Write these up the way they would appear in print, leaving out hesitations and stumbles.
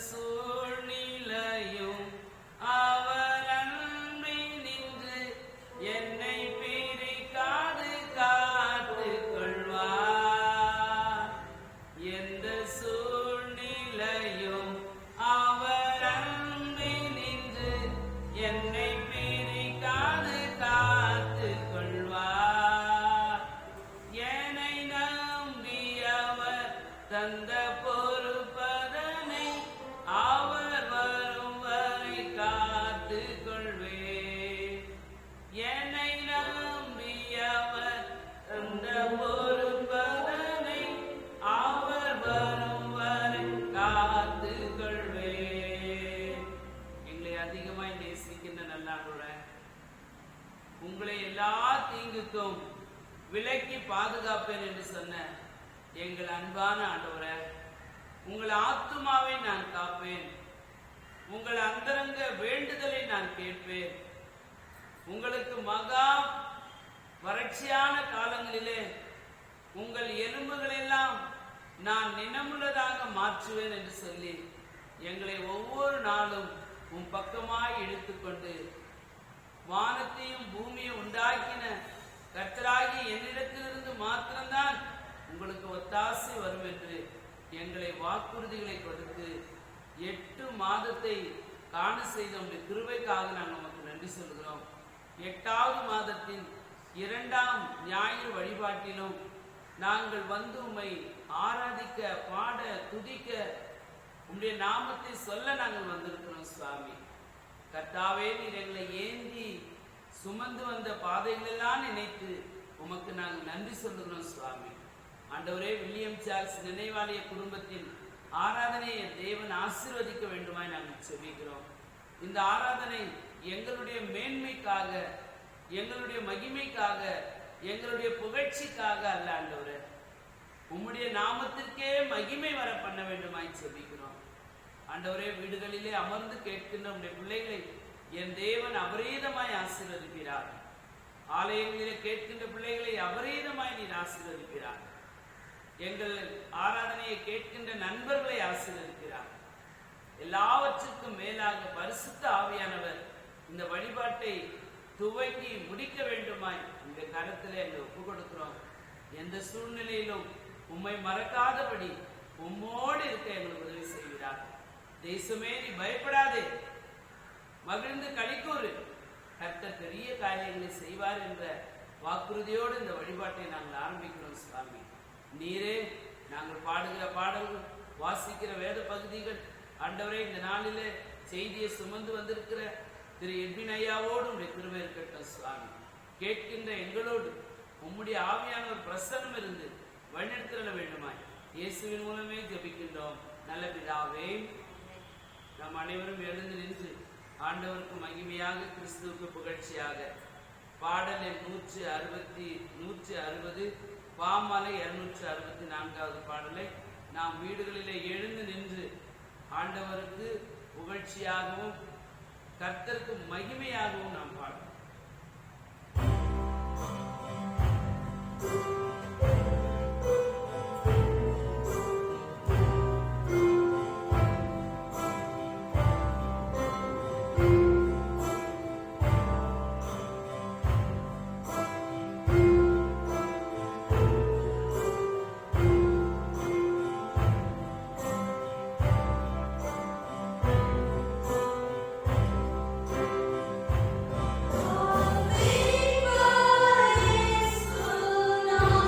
சூழ்நிலையும் அவர் அன்பை நின்று என்னை பிரிக்காது காத்து கொள்வார். எந்த சூழ்நிலையும் அவர் அன்பை நின்று என்னை பிரிக்காது காத்து கொள்வார். என்னை நம்பி அவர் தந்த பொறுப்பதனை அவர் வரும் வரை காத்து கொள்வேன். என்னை நம்பி அவர் தந்த பொறுப்பதனை அவர் வரும் வரை காத்து கொள்வேன். எங்களை அதிகமாய் நேசிக்கின்ற நல்லாண்டவரே, உங்களை எல்லா தீங்குக்கும் விலக்கி பாதுகாப்பேன் என்று சொன்ன எங்கள் அன்பான ஆண்டவரே, உங்கள் ஆத்துமாவை நான் காப்பேன். உங்கள் அந்தரங்க வேண்டுதலை நான் கேட்பேன். உங்களுக்கு மகா வறட்சியான காலங்களிலே உங்கள் எலும்புகளெல்லாம் நான் நினமுள்ளதாக மாற்றுவேன் என்று சொல்லி எங்களை ஒவ்வொரு நாளும் உன் பக்கமாய் எடுத்துக்கொண்டு வானத்தையும் பூமியை உண்டாக்கின கர்த்தராகி என்னிடத்திலிருந்து மாத்திரம்தான் உங்களுக்கு ஒத்தாசை வரும் என்று எங்களை வாக்குறுதிகளை கொடுத்து 8 மாதத்தை காண செய்த உங்களுடைய கிருபைக்காக நாங்கள் நமக்கு நன்றி சொல்கிறோம். 8வது மாதத்தின் 2ஆம் ஞாயிறு வழிபாட்டிலும் நாங்கள் வந்து உம்மை ஆராதிக்க, பாட, துதிக்க, உம்முடைய நாமத்தை சொல்ல நாங்கள் வந்திருக்கிறோம். சுவாமி கர்த்தாவே, நீர் எங்களை ஏந்தி சுமந்து வந்த பாதைகளெல்லாம் நினைத்து உமக்கு நாங்கள் நன்றி சொல்லுகிறோம். சுவாமி ஆண்டவரே, வில்லியம் சார்ல்ஸ் நினைவாலய குடும்பத்தின் ஆராதனையை தேவன் ஆசீர்வதிக்க வேண்டுமாய் நாங்கள் செபிக்கிறோம். இந்த ஆராதனை எங்களுடைய மேன்மைக்காக, எங்களுடைய மகிமைக்காக, எங்களுடைய புகழ்ச்சிக்காக அல்ல ஆண்டவரே, உம்முடைய நாமத்திற்கே மகிமை வர பண்ண வேண்டுமாய் செபிக்கிறோம். ஆண்டவரே, வீடுகளிலே அமர்ந்து கேட்கின்ற உம்முடைய பிள்ளைகளை என் தேவன் அபரீதமாய் ஆசீர்வதிக்கிறார். ஆலயங்களிலே கேட்கின்ற பிள்ளைகளை அபரீதமாய் நீர் ஆசீர்வதிக்கிறார். எங்கள் ஆராதனையை கேட்கின்ற நண்பர்களை ஆசீர்வதிக்கிறார். எல்லாவற்றுக்கும் மேலாக பரிசுத்த ஆவியானவர் இந்த வழிபாட்டை துவங்கி முடிக்க வேண்டுமாய் இந்த கருத்திலே எங்களை ஒப்பு கொடுக்கிறோம். எந்த சூழ்நிலையிலும் உம்மை மறக்காதபடி உம்மோடு இருக்க எங்களுக்கு உதவி செய்கிறார். தேசமே, நீ பயப்படாதே, மகிழ்ந்து களிக்கூறு, கர்த்தர் பெரிய காரியங்களை செய்வார் என்ற வாக்குறுதியோடு இந்த வழிபாட்டை நாங்கள் ஆரம்பிக்கிறோம். சுவாமி நீரே நாங்கள் பாடுகிற பாடல்கள், வாசிக்கிற வேத பகுதிகள், ஆண்டவரே இந்த நாளிலே செய்தியை சுமந்து வந்திருக்கிற திரு எட்வின் ஐயாவோடு உடைய கிருபை இருக்கட்டும். சுவாமி கேட்கின்ற எங்களோடு உம்முடைய ஆவியான ஒரு பிரசன்னம் இருந்து வழிநடத்திட வேண்டுமாய் இயேசுவின் மூலமே ஜெபிக்கின்றோம் நல்ல பிதாவே. நாம் அனைவரும் எழுந்து நின்று ஆண்டவருக்கு மகிமையாக, கிறிஸ்துவுக்கு புகழ்ச்சியாக பாடல் எண் 160 பாமாலை 264வது பாடலை நாம் வீடுகளிலே எழுந்து நின்று ஆண்டவருக்கு புகழ்ச்சியாகவும் கர்த்தருக்கு மகிமையாகவும் நாம் பாடுவோம். Oh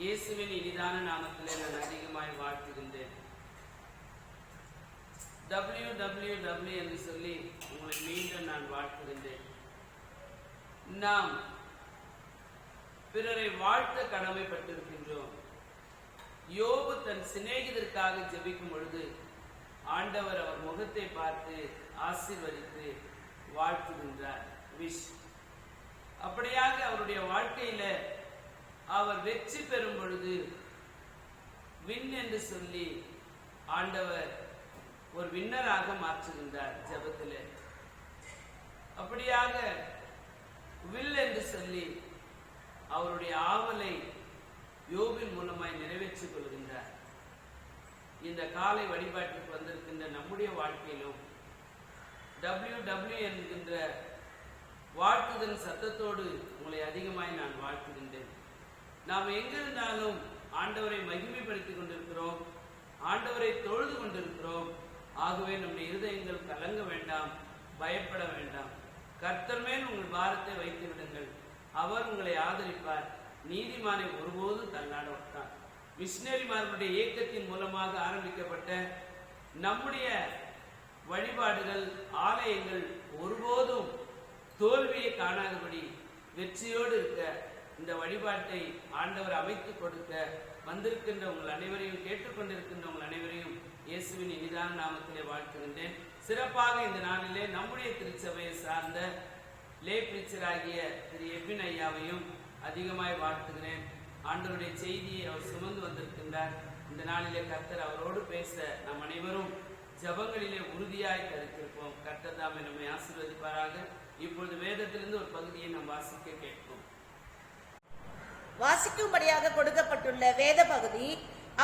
இயேசுவின் இனிதான நாமத்திலே நான் அதிகமாய் வாழ்த்துகின்றேன். www என்று சொல்லி உங்களை மீண்டும் நான் வாழ்த்துகின்றேன். நாம் பிறரை வாழ்த்த கடமைப்பட்டிருக்கின்றோம். யோபு தன் சிநேகிதற்காக ஜெபிக்கும் பொழுது ஆண்டவர் அவர் முகத்தை பார்த்து ஆசீர்வதித்து வாழ்த்துகின்றார். அப்படியாக அவருடைய வாழ்க்கையில அவர் வெற்றி பெறும் பொழுது வின் என்று சொல்லி ஆண்டவர் ஒரு வின்னராக மாற்றுகின்றார் ஜெபத்திலே. அப்படியாக வில் என்று சொல்லி அவருடைய ஆவலை யோபின் மூலமாய் நிறைவேற்றிக் கொள்கின்றார். இந்த காலை வழிபாட்டுக்கு வந்திருக்கின்ற நம்முடைய வாழ்க்கையிலும் WW என்கின்ற வாழ்த்துதல் சத்தத்தோடு உங்களை அதிகமாய் நான் வாழ்த்துகின்றேன். நாம் எங்கிருந்தாலும் ஆண்டவரை மகிமைப்படுத்திக் கொண்டிருக்கிறோம், ஆண்டவரை தொழுது கொண்டிருக்கிறோம். ஆகவே நம்முடைய இருதயங்கள் கலங்க வேண்டாம், பயப்பட வேண்டாம். கர்த்தர் மேல் உங்கள் பாரத்தை வைத்து விடுங்கள், அவர் உங்களை ஆதரிப்பார். நீதிமானை ஒருபோது தள்ளாட விட்டார். மிஷினரிமார்களுடைய இயக்கத்தின் மூலமாக ஆரம்பிக்கப்பட்ட நம்முடைய வழிபாடுகள், ஆலயங்கள் ஒருபோதும் தோல்வியை காணாதபடி வெற்றியோடு இருக்க இந்த வழிபாட்டை ஆண்டவர் அமைத்து கொடுக்க வந்திருக்கின்ற உங்கள் அனைவரையும், கேட்டுக்கொண்டிருக்கின்ற உங்கள் அனைவரையும் இயேசுவின் இனிதான நாமத்திலே வாழ்த்துகின்றேன். சிறப்பாக இந்த நாளிலே நம்முடைய திருச்சபையை சார்ந்த லே பிரீச்சராகிய திரு எபின் ஐயாவையும் அதிகமாய் வாழ்த்துகிறேன். ஆண்டவருடைய செய்தியை அவர் சுமந்து வந்திருக்கின்றார். இந்த நாளிலே கர்த்தர் அவரோடு பேச நாம் அனைவரும் ஜபங்களிலே உறுதியாய் கருத்திருப்போம். கர்த்தர் தாமே நம்மை ஆசீர்வதிப்பாராக. இப்பொழுது வேதத்திலிருந்து ஒரு பகுதியை நாம் வாசிக்க கேட்போம். வாசிக்கும்படியாக கொடுக்கப்பட்டுள்ள வேத பகுதி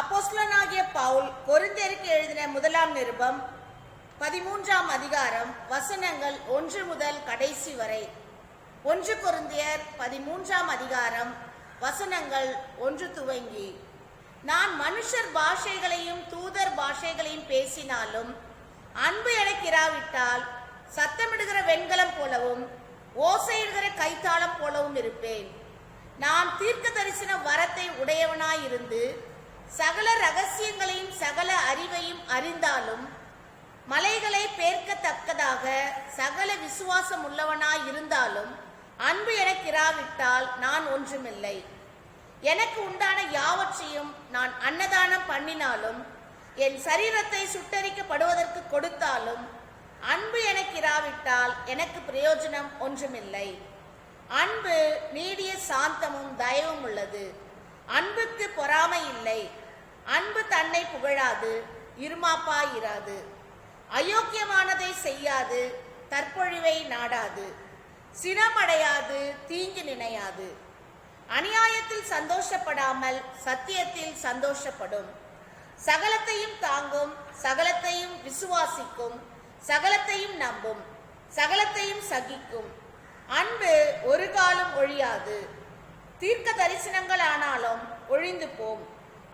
அப்போஸ்தலனாகிய பவுல் கொரிந்தியருக்கு எழுதின முதலாம் நிருபம் 13ஆம் அதிகாரம் வசனங்கள் 1 முதல் கடைசி வரை. 1 கொரிந்தியர் 13ஆம் அதிகாரம் வசனங்கள் 1 துவங்கி. நான் மனுஷர் பாஷைகளையும் தூதர் பாஷைகளையும் பேசினாலும் அன்பு எனக்கு இராவிட்டால் சத்தமிடுகிற வெண்கலம் போலவும் ஓசையிடுகிற கைத்தாளம் போலவும் இருப்பேன். நான் தீர்க்க தரிசன வரத்தை உடையவனாயிருந்து சகல ரகசியங்களையும் சகல அறிவையும் அறிந்தாலும் மலைகளை பேர்க்கத்தக்கதாக சகல விசுவாசம் உள்ளவனாய் இருந்தாலும் அன்பு எனக்கு இராவிட்டால் நான் ஒன்றுமில்லை. எனக்கு உண்டான யாவற்றையும் நான் அன்னதானம் பண்ணினாலும் என் சரீரத்தை சுட்டரிக்கப்படுவதற்கு கொடுத்தாலும் அன்பு எனக்கு இராவிட்டால் எனக்கு பிரயோஜனம் ஒன்றுமில்லை. அன்பு நீடிய சாந்தமும் தயவும் உள்ளது. அன்புக்கு பொறாமை இல்லை. அன்பு தன்னை புகழாது, இருமாப்பாயிராது, அயோக்கியமானதை செய்யாது, தற்பொழிவை நாடாது, சினமடையாது, தீங்கு நினையாது, அநியாயத்தில் சந்தோஷப்படாமல் சத்தியத்தில் சந்தோஷப்படும், சகலத்தையும் தாங்கும், சகலத்தையும் விசுவாசிக்கும், சகலத்தையும் நம்பும், சகலத்தையும் சகிக்கும். அன்பு ஒரு காலம் ஒழியாது. தீர்க்க தரிசனங்கள் ஆனாலும் ஒழிந்து போம்,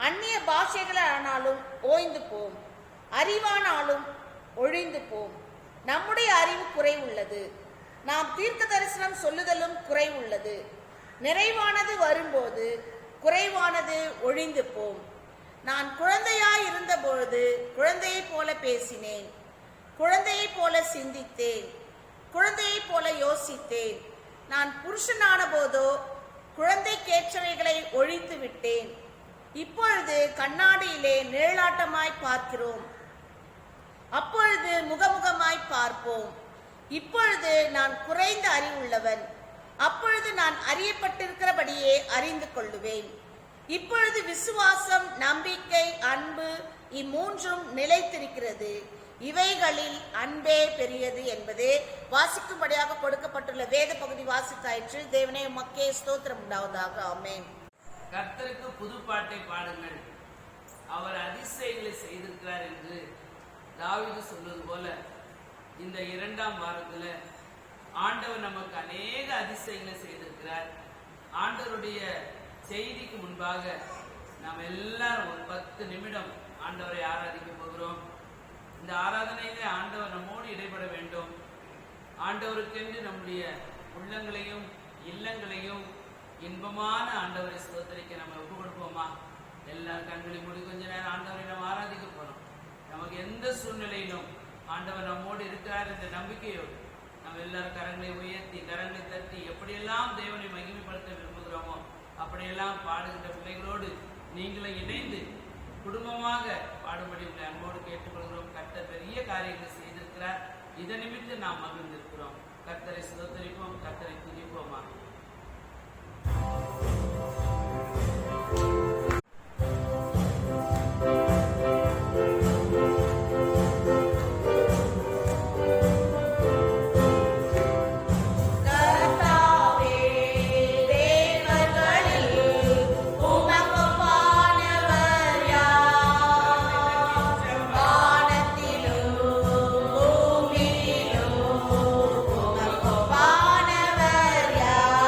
அந்நிய பாஷைகள் ஆனாலும் ஓய்ந்து போம், அறிவானாலும் ஒழிந்து போம். நம்முடைய அறிவு குறைவுள்ளது, நாம் தீர்க்க தரிசனம் சொல்லுதலும் குறைவுள்ளது. நிறைவானது வரும்போது குறைவானது ஒழிந்து போம். நான் குழந்தையாய் இருந்த பொழுது குழந்தையைப் போல பேசினேன், குழந்தையைப் போல சிந்தித்தேன், குழந்தையைப் போல யோசித்தேன். நான் புருஷனான போதோ குழந்தைக்கேற்றவைகளை ஒழித்து விட்டேன். இப்பொழுது கண்ணாடியிலே நிழலாட்டமாய் பார்க்கிறோம், அப்பொழுது முகமுகமாய் பார்ப்போம். இப்பொழுது நான் குறைந்த அறிவுள்ளவன், அப்பொழுது நான் அறியப்பட்டிருக்கிறபடியே அறிந்து கொள்ளுவேன். இப்பொழுது விசுவாசம், நம்பிக்கை, அன்பு இம்மூன்றும் நிலைத்திருக்கிறது. இவைகளில் அன்பே பெரியது என்பதே வாசிக்கும்படியாக கொடுக்கப்பட்டுள்ள வேத பகுதி வாசித்தாயிற்று. தேவனே உமக்கே ஸ்தோத்திரம் உண்டாவதாக. ஆமென். கர்த்தருக்கு புது பாட்டை பாடுங்கள், அவர் அதிசயங்களை செய்திருக்கிறார் என்று தாவீது சொல்வது போல இந்த 2ஆம் வாரத்துல ஆண்டவர் நமக்கு அநேக அதிசயங்களை செய்திருக்கிறார். ஆண்டவருடைய செய்திக்கு முன்பாக நாம் எல்லாரும் ஒரு 10 நிமிடம் ஆண்டவரை ஆராதிக்க போகிறோம். இந்த ஆராதனையிலே ஆண்டவர் நம்மோடு இடைபட வேண்டும். ஆண்டவருக்கென்று நம்முடைய உள்ளங்களையும் இல்லங்களையும் இன்பமான ஆண்டவரை ஸ்தோத்திரிக்க நம்ம ஒப்பு கொடுப்போமா? ஜெபிப்போமா? எல்லாரும் கண்களை மூடி கொஞ்ச நேரம் ஆண்டவரை நாம் ஆராதிக்க போறோம். நமக்கு எந்த சூழ்நிலையிலும் ஆண்டவர் நம்மோடு இருக்கிறார் என்ற நம்பிக்கையோடு நம்ம எல்லாரும் கரங்களை உயர்த்தி கரங்களை தட்டி எப்படியெல்லாம் தேவனை மகிமைப்படுத்த விரும்புகிறோமோ அப்படியெல்லாம் பாடுகின்ற பிள்ளைகளோடு நீங்களும் இணைந்து குடும்பமாக பாடுபடி உங்களை அன்போடு கேட்டுக்கொள்கிறோம். கர்த்தர் பெரிய காரியங்களை செய்திருக்கிறார். இதன் நிமித்தம் நாம் மகிழ்ந்திருக்கிறோம். கர்த்தரை சுதந்திரிப்போம், கர்த்தரை துதிப்போமா. வானவர் யார்?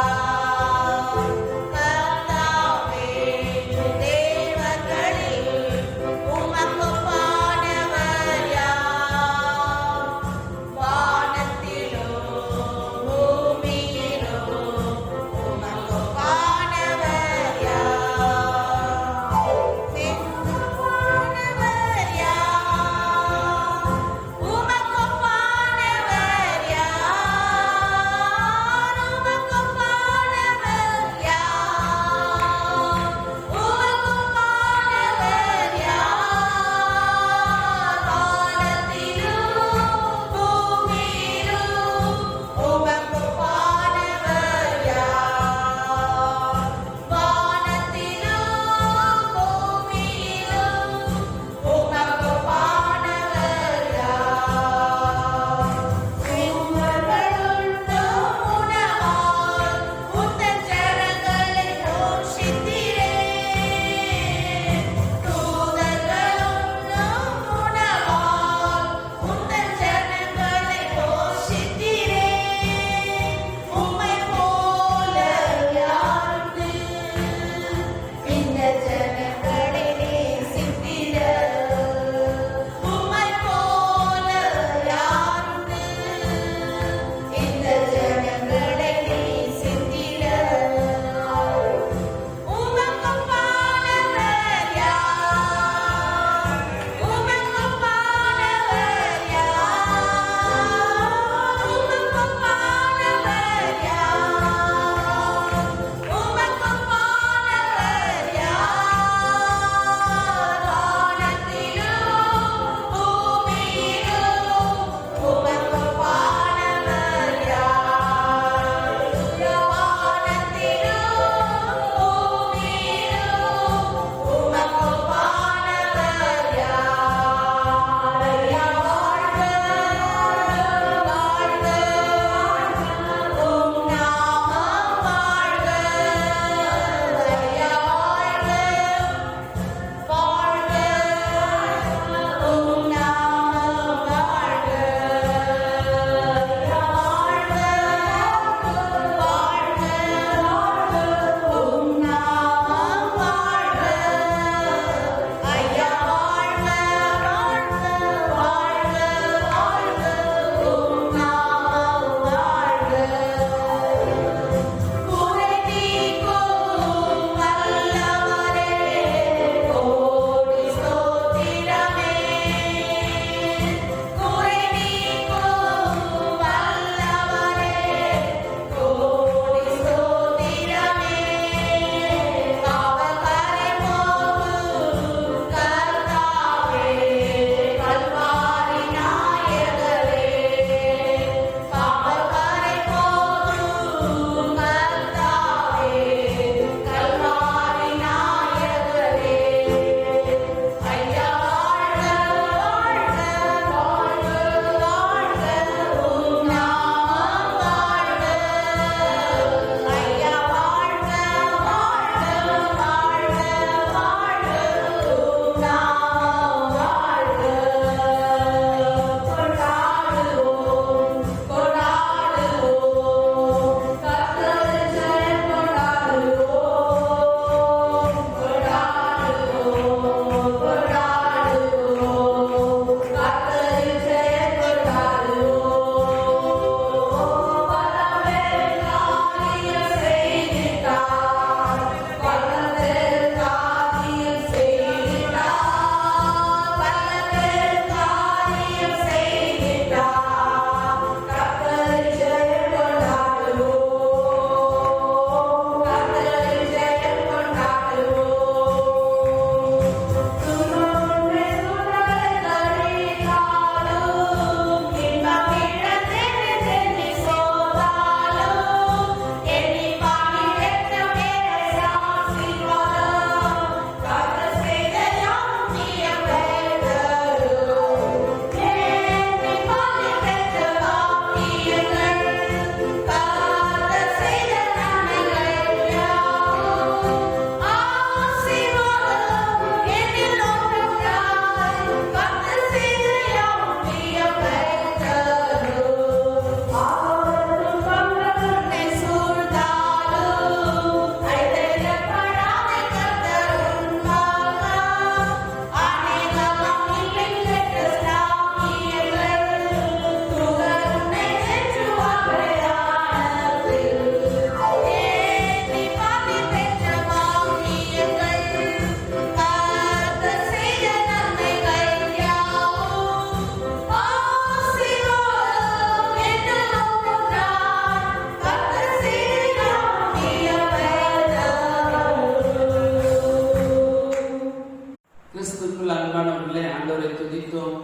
துதித்தோம்,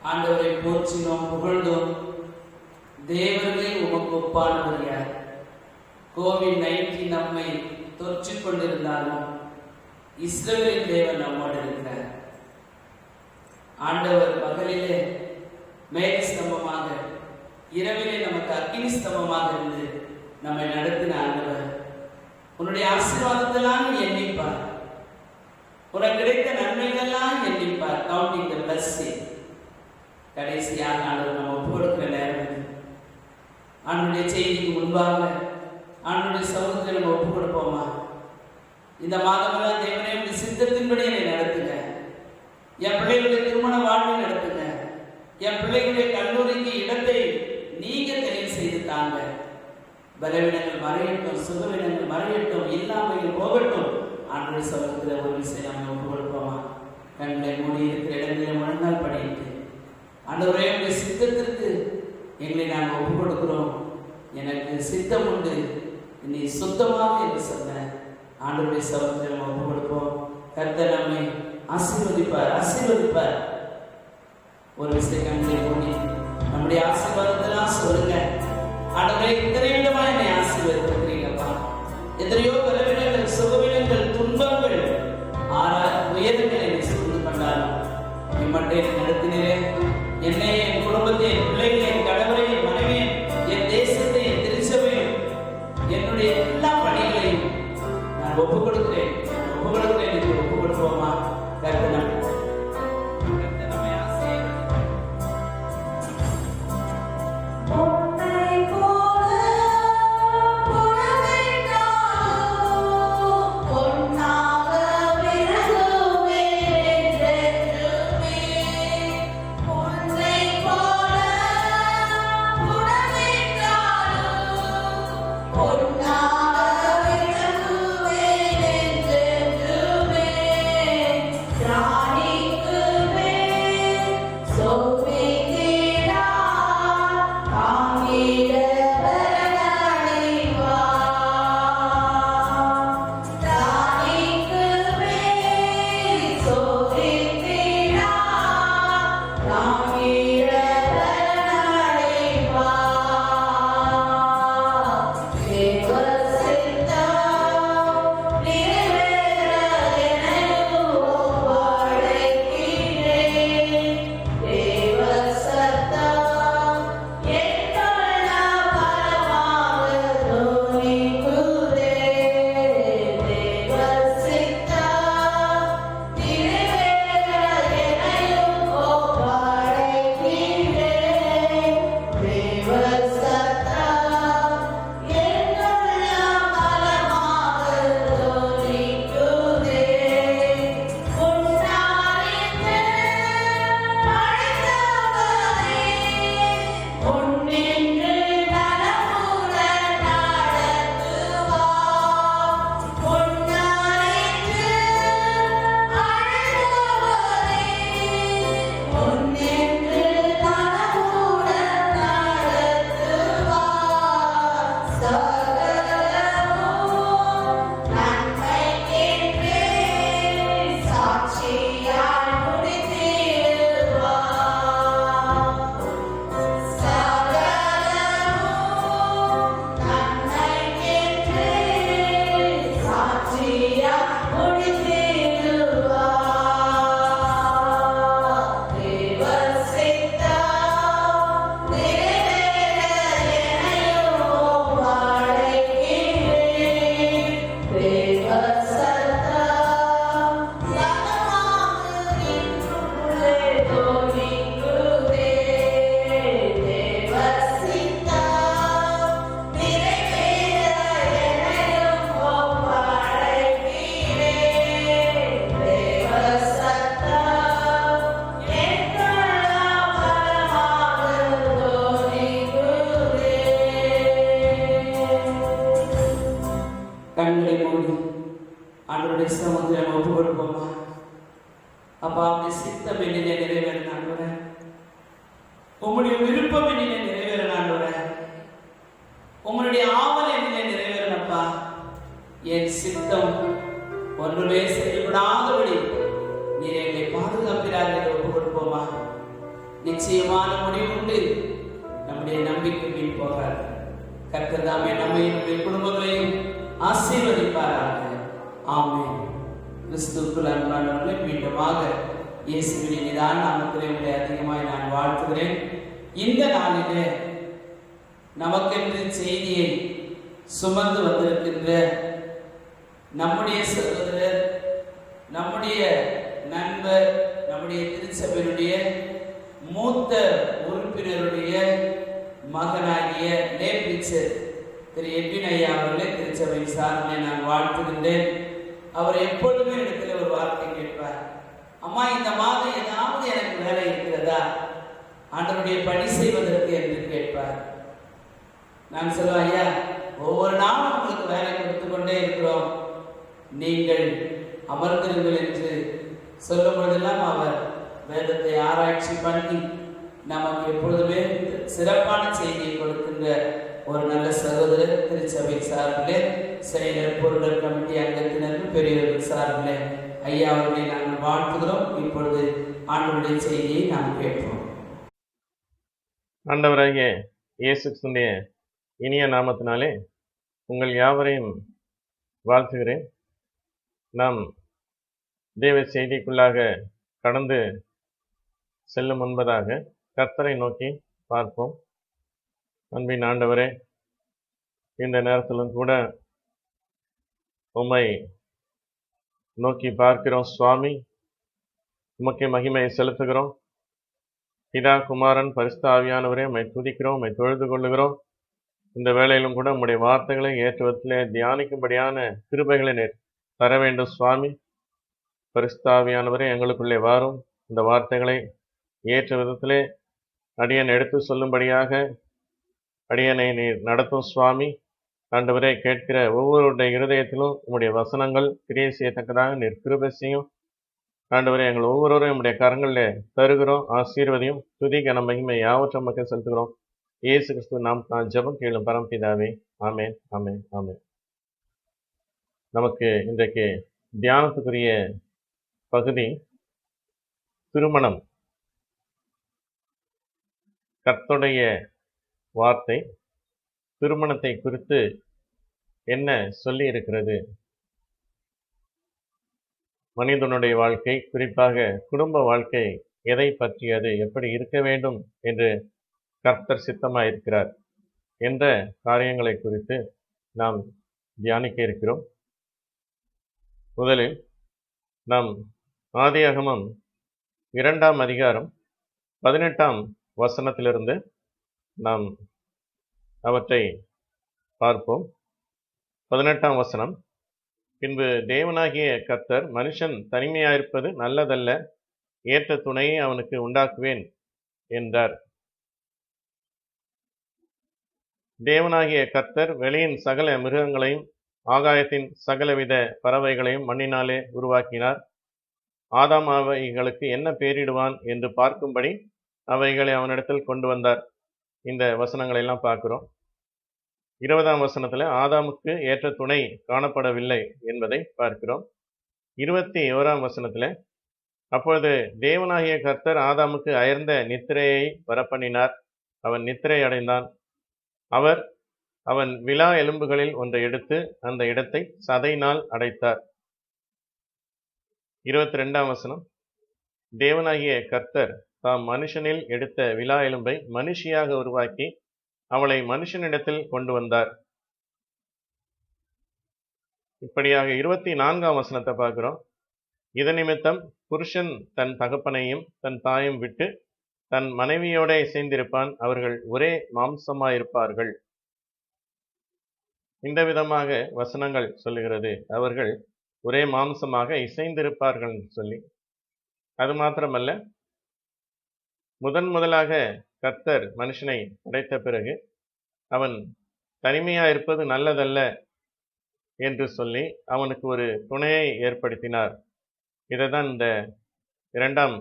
ஆண்டவரை போற்றினோம், புகழ்ந்தோம். தேவர்களே உமக்கு ஒப்பானவர் யார்? கோவிட்-19 நம்மை தொற்றிக் கொண்டிருந்தாலும் இஸ்ரவேல் தேவன் நம்மோடு இருக்கிறார். ஆண்டவர் பகலிலே மேக ஸ்தம்பமாக, இரவிலே நமக்கு அக்கினி ஸ்தம்பமாக இருந்து நம்மை நடத்தின ஆண்டவர். உன்னுடைய ஆசீர்வாதத்தெல்லாம் எண்ணிப்பார், உனக்கு கிடைத்த நன்மைகளெல்லாம் எண்ணிப்பார். கவுண்டிங் தி பிளெஸிங். கடைசியாக ஆண்டவர் நம்ம ஒப்பு கொடுக்கிற நேரம் ஆண்டவருடைய செய்திக்கு முன்பாக ஆண்டவருடைய சமூகத்தை நம்ம ஒப்பு கொடுப்போமா? இந்த மாதமெல்லாம் தேவனே உடைய சித்தத்தின்படி என்னை நடத்துங்க. என் பிள்ளைகளுடைய திருமண வாழ்வை நடத்துங்க. என் பிள்ளைகளுடைய கல்லூரிக்கு இடத்தை நீங்க தெரிவு செய்து தாங்க. பலவீனங்கள் மறையட்டும், சுகவீனங்கள் மறையட்டும், இல்லாமைகள் போகட்டும். ஆண்டவருடைய சமூகத்தில் ஒரு விஷயம் நம்ம ஒப்பு கொடுப்போமா? கண்களை மூடி இருக்கிற இடங்களில் முழங்கால் படிட்டு, ஆண்டவரே உடைய சித்தத்திற்கு எங்களை நாங்கள் ஒப்பு கொடுக்கிறோம். எனக்கு சித்தம் உண்டு, நீ சுத்தமாக என்று சொன்ன ஆண்டவருடைய சமூகத்தில் நம்ம ஒப்பு கொடுப்போம். கர்த்தர் நம்மை ஆசீர்வதிப்பார், ஆசீர்வதிப்பார். ஒரு விஷயம் கண்களை மூடி நம்முடைய ஆசீர்வாதத்தெல்லாம் சொல்லுங்க. ஆண்டவரே, இத்தனை விதமா என்னை ஆசீர்வதிக்கிறீங்கப்பா. எத்தனையோ பலவீனங்கள், சுகவீனங்கள், துன்பங்கள், உயரங்களை என்னை சுமந்து கொண்டாலும் இம்மட்டை நடத்தினரே. என்னை, என் குடும்பத்தை, என் பிள்ளைகளை, என் கணவரை, என் மனைவியை, என் தேசத்தை, என் திருச்சபையும், என்னுடைய எல்லா பணிகளையும் நான் ஒப்புக் கொடுக்கிறேன், ஒப்புக் கொடுக்கிறேன் என்று ஒப்புக் கொடுப்போமா? கர்த்தர் ஆண்டவருடைய சமூகத்தை நம்ம ஒப்பு கொடுப்போமா? அப்பா, உம்முடைய சித்தம் என்னிலே நிறைவேற ஆண்டவரே, உம்முடைய விருப்பம் என்னிலே நிறைவேற ஆண்டவரே, உம்முடைய ஆவல் என்னிலே நிறைவேறப்பா. என் சித்தம் ஒன்றுமே செயல்படாதபடி நீர் எங்களை பாதுகாக்கிறார் என்று ஒப்பு கொடுப்போமா? நிச்சயமான முடிவுண்டு. நம்முடைய நம்பிக்கை வீண் போகாது. கர்த்தர் தாமே நம்மையும் நம்முடைய குடும்பங்களையும் ஆசீர்வதிப்பாராக. ஆமென். கிறிஸ்துவுக்குள் அன்பானவர்களே, மீண்டுமாக இயேசுவின் நிதான நாமத்திலே உங்களை அதிகமாய் நான் வாழ்த்துகிறேன். இந்த நாளிலே நமக்கென்று செய்தியை சுமந்து வந்திருக்கின்ற நம்முடைய சகோதரர், நம்முடைய நண்பர், நம்முடைய திருச்சபையினுடைய மூத்த உறுப்பினருடைய மகனாகிய லேபிச்சர் திரு எட்வின் ஐயா அவர்களே திருச்சபை சார்பிலே நான் வாழ்த்துகின்றேன். அவர் எப்பொழுதுமே இடத்துல ஒரு வார்த்தை கேட்பார், அம்மா இந்த மாதம் ஏதாவது எனக்கு வேலை இருக்கிறதா, ஆண்டவருடைய பணி செய்வதற்கு என்று கேட்பார். நான் சொல்லுவேன், ஐயா ஒவ்வொரு நாளும் உங்களுக்கு வேலை கொடுத்து கொண்டே இருக்கிறோம், நீங்கள் அமர்ந்திருங்கள் என்று சொல்லும் பொழுதெல்லாம் அவர் வேதத்தை ஆராய்ச்சி பண்ணி நமக்கு எப்பொழுதுமே சிறப்பான செய்தியை கொடுக்கின்ற ஒரு நல்ல சகோதரர். திருச்சபை சார்பிலே செயலர், பொருளர் கமிட்டி அங்கத்தினர்கள், பெரியவர்கள் சார்பிலே ஐயா அவர்களை நாங்கள் வாழ்த்துகிறோம். இப்பொழுது ஆண்டவருடைய செய்தியை நாம் கேட்போம். ஆண்டவராகிய இயேசு கிறிஸ்துவின் இனிய நாமத்தினாலே உங்கள் யாவரையும் வாழ்த்துகிறேன். நாம் தேவ செய்திக்குள்ளாக கடந்து செல்லும் முன்பதாக கர்த்தரை நோக்கி பார்ப்போம். அன்பின் ஆண்டவரே, இந்த நேரத்திலும் கூட உம்மை நோக்கி பார்க்கிறோம் சுவாமி. உமக்கு மகிமையை செலுத்துகிறோம். பிதா, குமாரன், பரிசுத்த ஆவியானவரே, உம்மை துதிக்கிறோம், உம்மை தொழுது கொள்ளுகிறோம். இந்த வேளையிலும் கூட உம்முடைய வார்த்தைகளை ஏற்ற விதத்திலே தியானிக்கும்படியான கிருபைகளை நீர் தர வேண்டும் சுவாமி. பரிசுத்த ஆவியானவரே, எங்களுக்குள்ளே வாரும். இந்த வார்த்தைகளை ஏற்ற விதத்திலே அடியன் எடுத்து சொல்லும்படியாக அடியனை நீர் நடத்தும் சுவாமி. ஆண்டவரே, கேட்கிற ஒவ்வொருடைய இருதயத்திலும் உம்முடைய வசனங்கள் கிரியை செய்யத்தக்கதாக நீர் கிருபை செய்யும். ஆண்டவரே, எங்கள் ஒவ்வொருவரையும் நம்முடைய கரங்களில் தருகிறோம். ஆசீர்வதியும். துதி கன மகிமை யாவற்றை மக்கள் செலுத்துகிறோம். இயேசு கிறிஸ்துவ நாம் ஜெபம் கேளும் பரம்பிதாவே. ஆமேன், ஆமேன், ஆமேன். நமக்கு இன்றைக்கு தியானத்துக்குரிய பகுதி திருமணம். கர்த்தருடைய வார்த்தை திருமணத்தை குறித்து என்ன சொல்லி இருக்கிறது? மனிதனுடைய வாழ்க்கை, குறிப்பாக குடும்ப வாழ்க்கை எதை பற்றியது, எப்படி இருக்க வேண்டும் என்று கர்த்தர் சித்தமாயிருக்கிறார் என்ற காரியங்களை குறித்து நாம் தியானிக்க இருக்கிறோம். முதலில் நாம் ஆதியாகமம் 2ஆம் அதிகாரம் 18ஆம் வசனத்திலிருந்து நாம் அவற்றை பார்ப்போம். 18ஆம் வசனம், பின்பு தேவனாகிய கர்த்தர், மனுஷன் தனிமையாயிருப்பது நல்லதல்ல, ஏற்ற துணையை அவனுக்கு உண்டாக்குவேன் என்றார். தேவனாகிய கர்த்தர் வெளியின் சகல மிருகங்களையும் ஆகாயத்தின் சகலவித பறவைகளையும் மண்ணினாலே உருவாக்கினார். ஆதாம் அவைகளுக்கு என்ன பெயரிடுவான் என்று பார்க்கும்படி அவைகளை அவனிடத்தில் கொண்டு வந்தார். இந்த வசனங்களை எல்லாம் பார்க்கிறோம். 20ஆம் வசனத்தில் ஆதாமுக்கு ஏற்ற துணை காணப்படவில்லை என்பதை பார்க்கிறோம். 21ஆம் வசனத்தில், அப்பொழுது தேவனாகிய கர்த்தர் ஆதாமுக்கு அயர்ந்த நித்திரையை வரப்பண்ணினார். அவன் நித்திரை அடைந்தான். அவன் விலா எலும்புகளில் ஒன்றை எடுத்து அந்த இடத்தை சதையினால் அடைத்தார். 22ஆம் வசனம், தேவனாகிய கர்த்தர் தாம் மனுஷனில் எடுத்த விலா எலும்பை மனுஷியாக உருவாக்கி அவளை மனுஷனிடத்தில் கொண்டு வந்தார். இப்படியாக 24ஆம் வசனத்தை பார்க்கிறோம். இதன் நிமித்தம் புருஷன் தன் தகப்பனையும் தன் தாயும் விட்டு தன் மனைவியோட இசைந்திருப்பான், அவர்கள் ஒரே மாம்சமாயிருப்பார்கள். இந்த விதமாக வசனங்கள் சொல்லுகிறது, அவர்கள் ஒரே மாம்சமாக இசைந்திருப்பார்கள் சொல்லி. அது மாத்திரமல்ல, முதலாக கர்த்தர் மனுஷனை படைத்த பிறகு அவன் தனிமையா இருப்பது நல்லதல்ல என்று சொல்லி அவனுக்கு ஒரு துணையை ஏற்படுத்தினார். இதை தான் இந்த 2ஆம்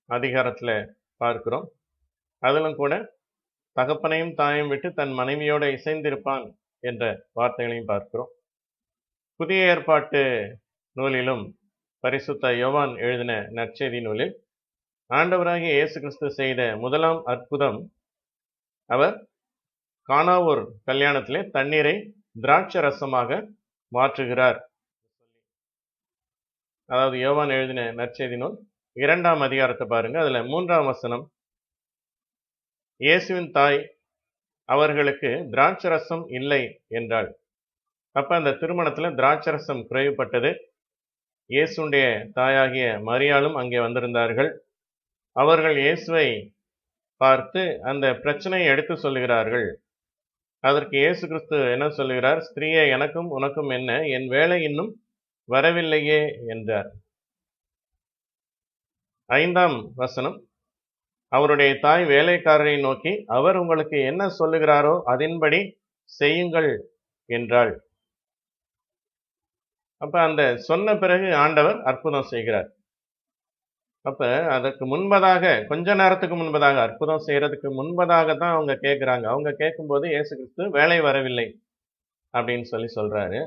அதிகாரத்தில் பார்க்கிறோம். அதிலும் கூட தகப்பனையும் தாயும் விட்டு தன் மனைவியோட இசைந்திருப்பான் என்ற வார்த்தைகளையும் பார்க்கிறோம். புதிய ஏற்பாட்டு நூலிலும் பரிசுத்த யோவான் எழுதின நற்செய்தி நூலில் ஆண்டவராகிய இயேசு கிறிஸ்து செய்த முதலாம் அற்புதம், அவர் கானாவூர் கல்யாணத்திலே தண்ணீரை திராட்சை ரசமாக மாற்றுகிறார். அதாவது யோவான் எழுதின நற்செய்தி நூல் 2ஆம் அதிகாரத்தை பாருங்க. அதுல 3ஆம் வசனம், இயேசுவின் தாய் அவர்களுக்கு திராட்சை ரசம் இல்லை என்றாள். அப்ப அந்த திருமணத்துல திராட்சை ரசம் குறைவுபட்டது. இயேசுடைய தாயாகிய மரியாளும் அங்கே வந்திருந்தார்கள். அவர்கள் இயேசுவை பார்த்து அந்த பிரச்சனையை எடுத்து சொல்லுகிறார்கள். அதற்கு இயேசு கிறிஸ்து என்ன சொல்லுகிறார்? ஸ்திரீயே, எனக்கும் உனக்கும் என்ன? என் வேலை இன்னும் வரவில்லையே என்றார். 5ஆம் வசனம், அவருடைய தாய் வேலைக்காரரை நோக்கி, அவர் உங்களுக்கு என்ன சொல்லுகிறாரோ அதன்படி செய்யுங்கள் என்றாள். அப்ப அந்த சொன்ன பிறகு ஆண்டவர் அற்புதம் செய்கிறார். அப்ப அதற்கு முன்பதாக, கொஞ்ச நேரத்துக்கு முன்பதாக, அற்புதம் செய்யறதுக்கு முன்பதாக தான் அவங்க கேட்கிறாங்க. அவங்க கேட்கும்போது இயேசு கிறிஸ்து வேலை வரவில்லை அப்படின்னு சொல்றாரு.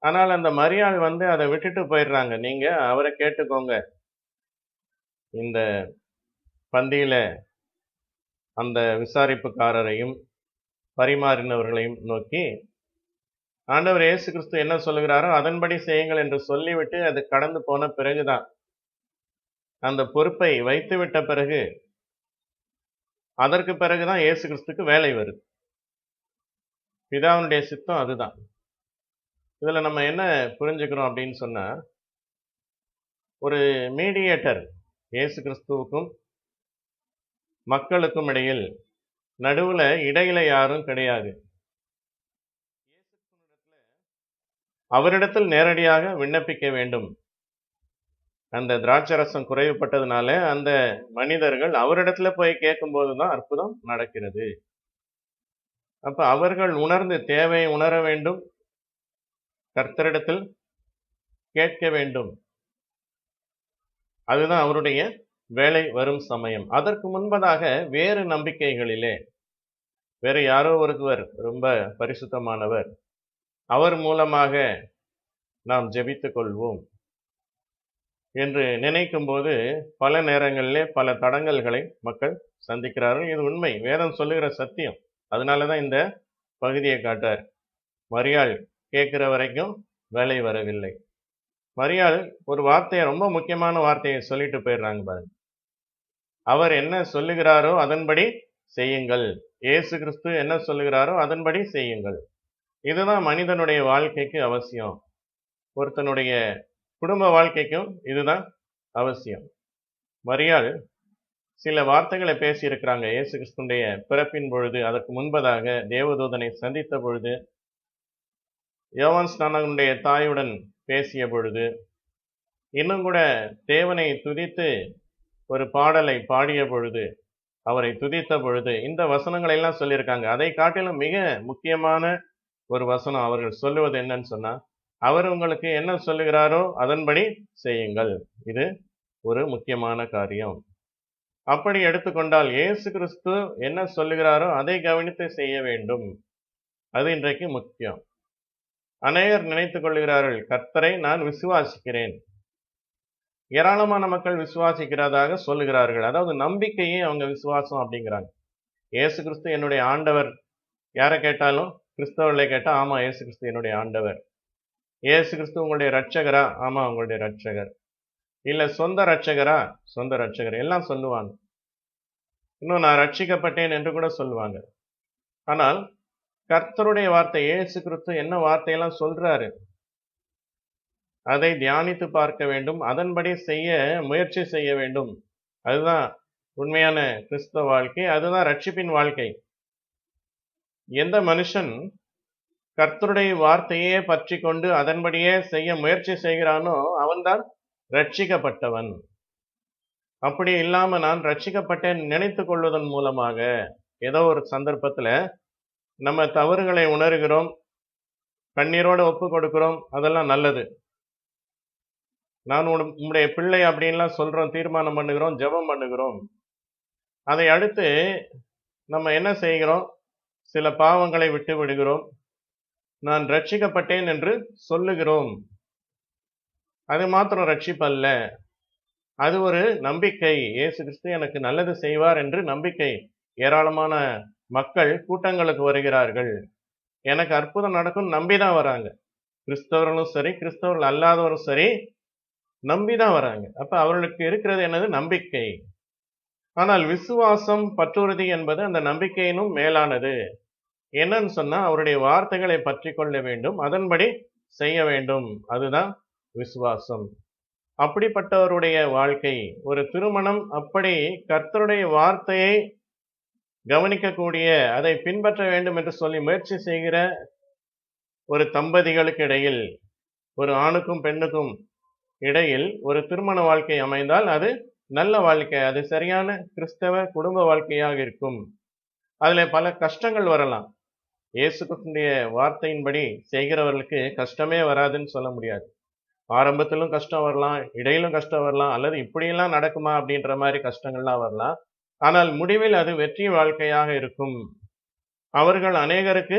ஆனால் அந்த மரியாள் அதை விட்டுட்டு போயிடுறாங்க. நீங்க அவரை கேட்டுக்கோங்க. இந்த பந்தியில அந்த விசாரிப்புக்காரரையும் பரிமாறினவர்களையும் நோக்கி ஆண்டவர் இயேசு கிறிஸ்து என்ன சொல்லுகிறாரோ அதன்படி செய்யுங்கள் என்று சொல்லிவிட்டு அது கடந்து போன பிறகுதான், அந்த பொறுப்பை வைத்துவிட்ட பிறகு, அதற்கு பிறகுதான் இயேசு கிறிஸ்துக்கு வேலை வருது. பிதாவுடைய சித்தம் அதுதான். இதுல நம்ம என்ன புரிஞ்சுக்கிறோம் அப்படின்னு சொன்னா, ஒரு மீடியேட்டர் இயேசு கிறிஸ்துவுக்கும் மக்களுக்கும் இடையில், நடுவுல இடையில யாரும் கிடையாது. அவரிடத்தில் நேரடியாக விண்ணப்பிக்க வேண்டும். அந்த திராட்சரசம் குறைவுபட்டதுனால அந்த மனிதர்கள் அவரிடத்துல போய் கேட்கும்போது தான் அற்புதம் நடக்கிறது. அப்ப அவர்கள் உணர்ந்து, தேவையை உணர வேண்டும், கர்த்தரிடத்தில் கேட்க வேண்டும். அதுதான் அவருடைய வேலை வரும் சமயம். அதற்கு முன்பதாக வேறு நம்பிக்கைகளிலே, வேறு யாரோ ஒருவர் ரொம்ப பரிசுத்தமானவர், அவர் மூலமாக நாம் ஜெபித்துக் கொள்வோம் என்று நினைக்கும் போது பல நேரங்களிலே பல தடங்கல்களை மக்கள் சந்திக்கிறார்கள். இது உண்மை, வேதம் சொல்லுகிற சத்தியம். அதனாலதான் இந்த பகுதியை காட்டார். மரியாள் கேட்கிற வரைக்கும் வேலை வரவில்லை. மரியாள் ஒரு வார்த்தையை, ரொம்ப முக்கியமான வார்த்தையை சொல்லிட்டு போயிடுறாங்க பாருங்க. அவர் என்ன சொல்லுகிறாரோ அதன்படி செய்யுங்கள். இயேசு கிறிஸ்து என்ன சொல்லுகிறாரோ அதன்படி செய்யுங்கள். இதுதான் மனிதனுடைய வாழ்க்கைக்கு அவசியம். ஒருத்தனுடைய குடும்ப வாழ்க்கைக்கும் இதுதான் அவசியம். மரியாள் சில வார்த்தைகளை பேசி இருக்கிறாங்க. இயேசு கிறிஸ்துடைய பிறப்பின் பொழுது, அதற்கு முன்பதாக தேவதூதனை சந்தித்த பொழுது, யோவான் ஸ்நானகனுடைய தாயுடன் பேசிய பொழுது, இன்னும் கூட தேவனை துதித்து ஒரு பாடலை பாடிய பொழுது, அவரை துதித்த பொழுது, இந்த வசனங்களை எல்லாம் சொல்லியிருக்காங்க. அதை காட்டிலும் மிக முக்கியமான ஒரு வசனம் அவர்கள் சொல்லுவது என்னன்னு சொன்னா, அவர் உங்களுக்கு என்ன சொல்லுகிறாரோ அதன்படி செய்யுங்கள். இது ஒரு முக்கியமான காரியம். அப்படி எடுத்துக்கொண்டால் இயேசு கிறிஸ்து என்ன சொல்லுகிறாரோ அதை கவனித்து செய்ய வேண்டும். அது இன்றைக்கு முக்கியம். அநேகர் நினைத்துக் கொள்கிறார்கள், கர்த்தரை நான் விசுவாசிக்கிறேன். ஏராளமான மக்கள் விசுவாசிக்கிறதாக சொல்லுகிறார்கள். அதாவது நம்பிக்கையே அவங்க விசுவாசம் அப்படிங்கிறாங்க. இயேசு கிறிஸ்து என்னுடைய ஆண்டவர். யாரை கேட்டாலும், கிறிஸ்தவர்களை கேட்டா, ஆமா இயேசு கிறிஸ்து என்னுடைய ஆண்டவர். இயேசு கிறிஸ்து உங்களுடைய ரட்சகரா? ஆமா உங்களுடைய ரட்சகர். இல்ல சொந்த ரட்சகரா? சொந்த ரட்சகர். எல்லாம் சொல்லுவாங்க. இன்னும் நான் ரட்சிக்கப்பட்டேன் என்று கூட சொல்லுவாங்க. ஆனால் கர்த்தருடைய வார்த்தை, இயேசு கிறிஸ்து என்ன வார்த்தையெல்லாம் சொல்றாரு, அதை தியானித்து பார்க்க வேண்டும், அதன்படி செய்ய முயற்சி செய்ய வேண்டும். அதுதான் உண்மையான கிறிஸ்தவ வாழ்க்கை, அதுதான் ரட்சிப்பின் வாழ்க்கை. எந்த மனுஷன் கர்த்தருடைய வார்த்தையே பற்றி கொண்டு அதன்படியே செய்ய முயற்சி செய்கிறானோ அவன்தான் ரட்சிக்கப்பட்டவன். அப்படி இல்லாம நான் ரட்சிக்கப்பட்டேன் நினைத்து கொள்வதன் மூலமாக ஏதோ ஒரு சந்தர்ப்பத்துல நம்ம தவறுகளை உணர்கிறோம், கண்ணீரோடு ஒப்பு கொடுக்கிறோம், அதெல்லாம் நல்லது. நான் உம்முடைய பிள்ளை அப்படின்லாம் சொல்றோம், தீர்மானம் பண்ணுகிறோம், ஜெபம் பண்ணுகிறோம். அதை அடுத்து நம்ம என்ன செய்கிறோம்? சில பாவங்களை விட்டு விடுகிறோம், நான் ரட்சிக்கப்பட்டேன் என்று சொல்லுகிறோம். அது மாத்திரம் ரட்சிப்பு அல்ல. அது ஒரு நம்பிக்கை. இயேசு கிறிஸ்து எனக்கு நல்லது செய்வார் என்று நம்பிக்கை. ஏராளமான மக்கள் கூட்டங்களுக்கு வருகிறார்கள். எனக்கு அற்புதம் நடக்கும் நம்பிதான் வராங்க. கிறிஸ்தவர்களும் சரி, கிறிஸ்தவர்கள் அல்லாதவரும் சரி, நம்பிதான் வராங்க. அப்ப அவர்களுக்கு இருக்கிறது என்னது? நம்பிக்கை. ஆனால் விசுவாசம், பற்றுறுதி என்பது அந்த நம்பிக்கையினும் மேலானது. என்னன்னு சொன்னா, அவருடைய வார்த்தைகளை பற்றி கொள்ள வேண்டும், அதன்படி செய்ய வேண்டும். அதுதான் விசுவாசம். அப்படிப்பட்டவருடைய வாழ்க்கை, ஒரு திருமணம் அப்படி கர்த்தருடைய வார்த்தையை கவனிக்கக்கூடிய, அதை பின்பற்ற வேண்டும் என்று சொல்லி முயற்சி செய்கிற ஒரு தம்பதிகளுக்கு இடையில், ஒரு ஆணுக்கும் பெண்ணுக்கும் இடையில் ஒரு திருமண வாழ்க்கை அமைந்தால் அது நல்ல வாழ்க்கை. அது சரியான கிறிஸ்தவ குடும்ப வாழ்க்கையாக இருக்கும். அதுல பல கஷ்டங்கள் வரலாம். இயேசு கிறிஸ்துவினுடைய வார்த்தையின்படி செய்கிறவர்களுக்கு கஷ்டமே வராதுன்னு சொல்ல முடியாது. ஆரம்பத்திலும் கஷ்டம் வரலாம், இடையிலும் கஷ்டம் வரலாம், அல்லது இப்படியெல்லாம் நடக்குமா அப்படின்ற மாதிரி கஷ்டங்கள்லாம் வரலாம். ஆனால் முடிவில் அது வெற்றி வாழ்க்கையாக இருக்கும். அவர்கள் அநேகருக்கு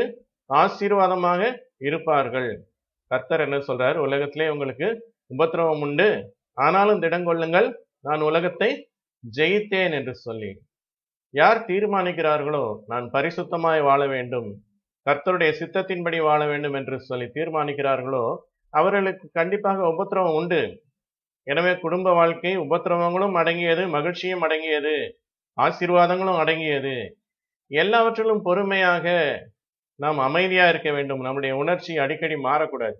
ஆசீர்வாதமாக இருப்பார்கள். கர்த்தர் என்ன சொல்றார்? உலகத்திலே உங்களுக்கு உபத்திரவம் உண்டு, ஆனாலும் திடங்கொள்ளுங்கள், நான் உலகத்தை ஜெயித்தேன் என்று சொல்லி. யார் தீர்மானிக்கிறார்களோ நான் பரிசுத்தமாய் வாழ வேண்டும், கர்த்தருடைய சித்தத்தின்படி வாழ வேண்டும் என்று சொல்லி தீர்மானிக்கிறார்களோ அவர்களுக்கு கண்டிப்பாக உபத்திரவம் உண்டு. எனவே குடும்ப வாழ்க்கை உபத்திரவங்களும் அடங்கியது, மகிழ்ச்சியும் அடங்கியது, ஆசீர்வாதங்களும் அடங்கியது. எல்லாவற்றிலும் பொறுமையாக நாம் அமைதியா இருக்க வேண்டும். நம்முடைய உணர்ச்சி அடிக்கடி மாறக்கூடாது.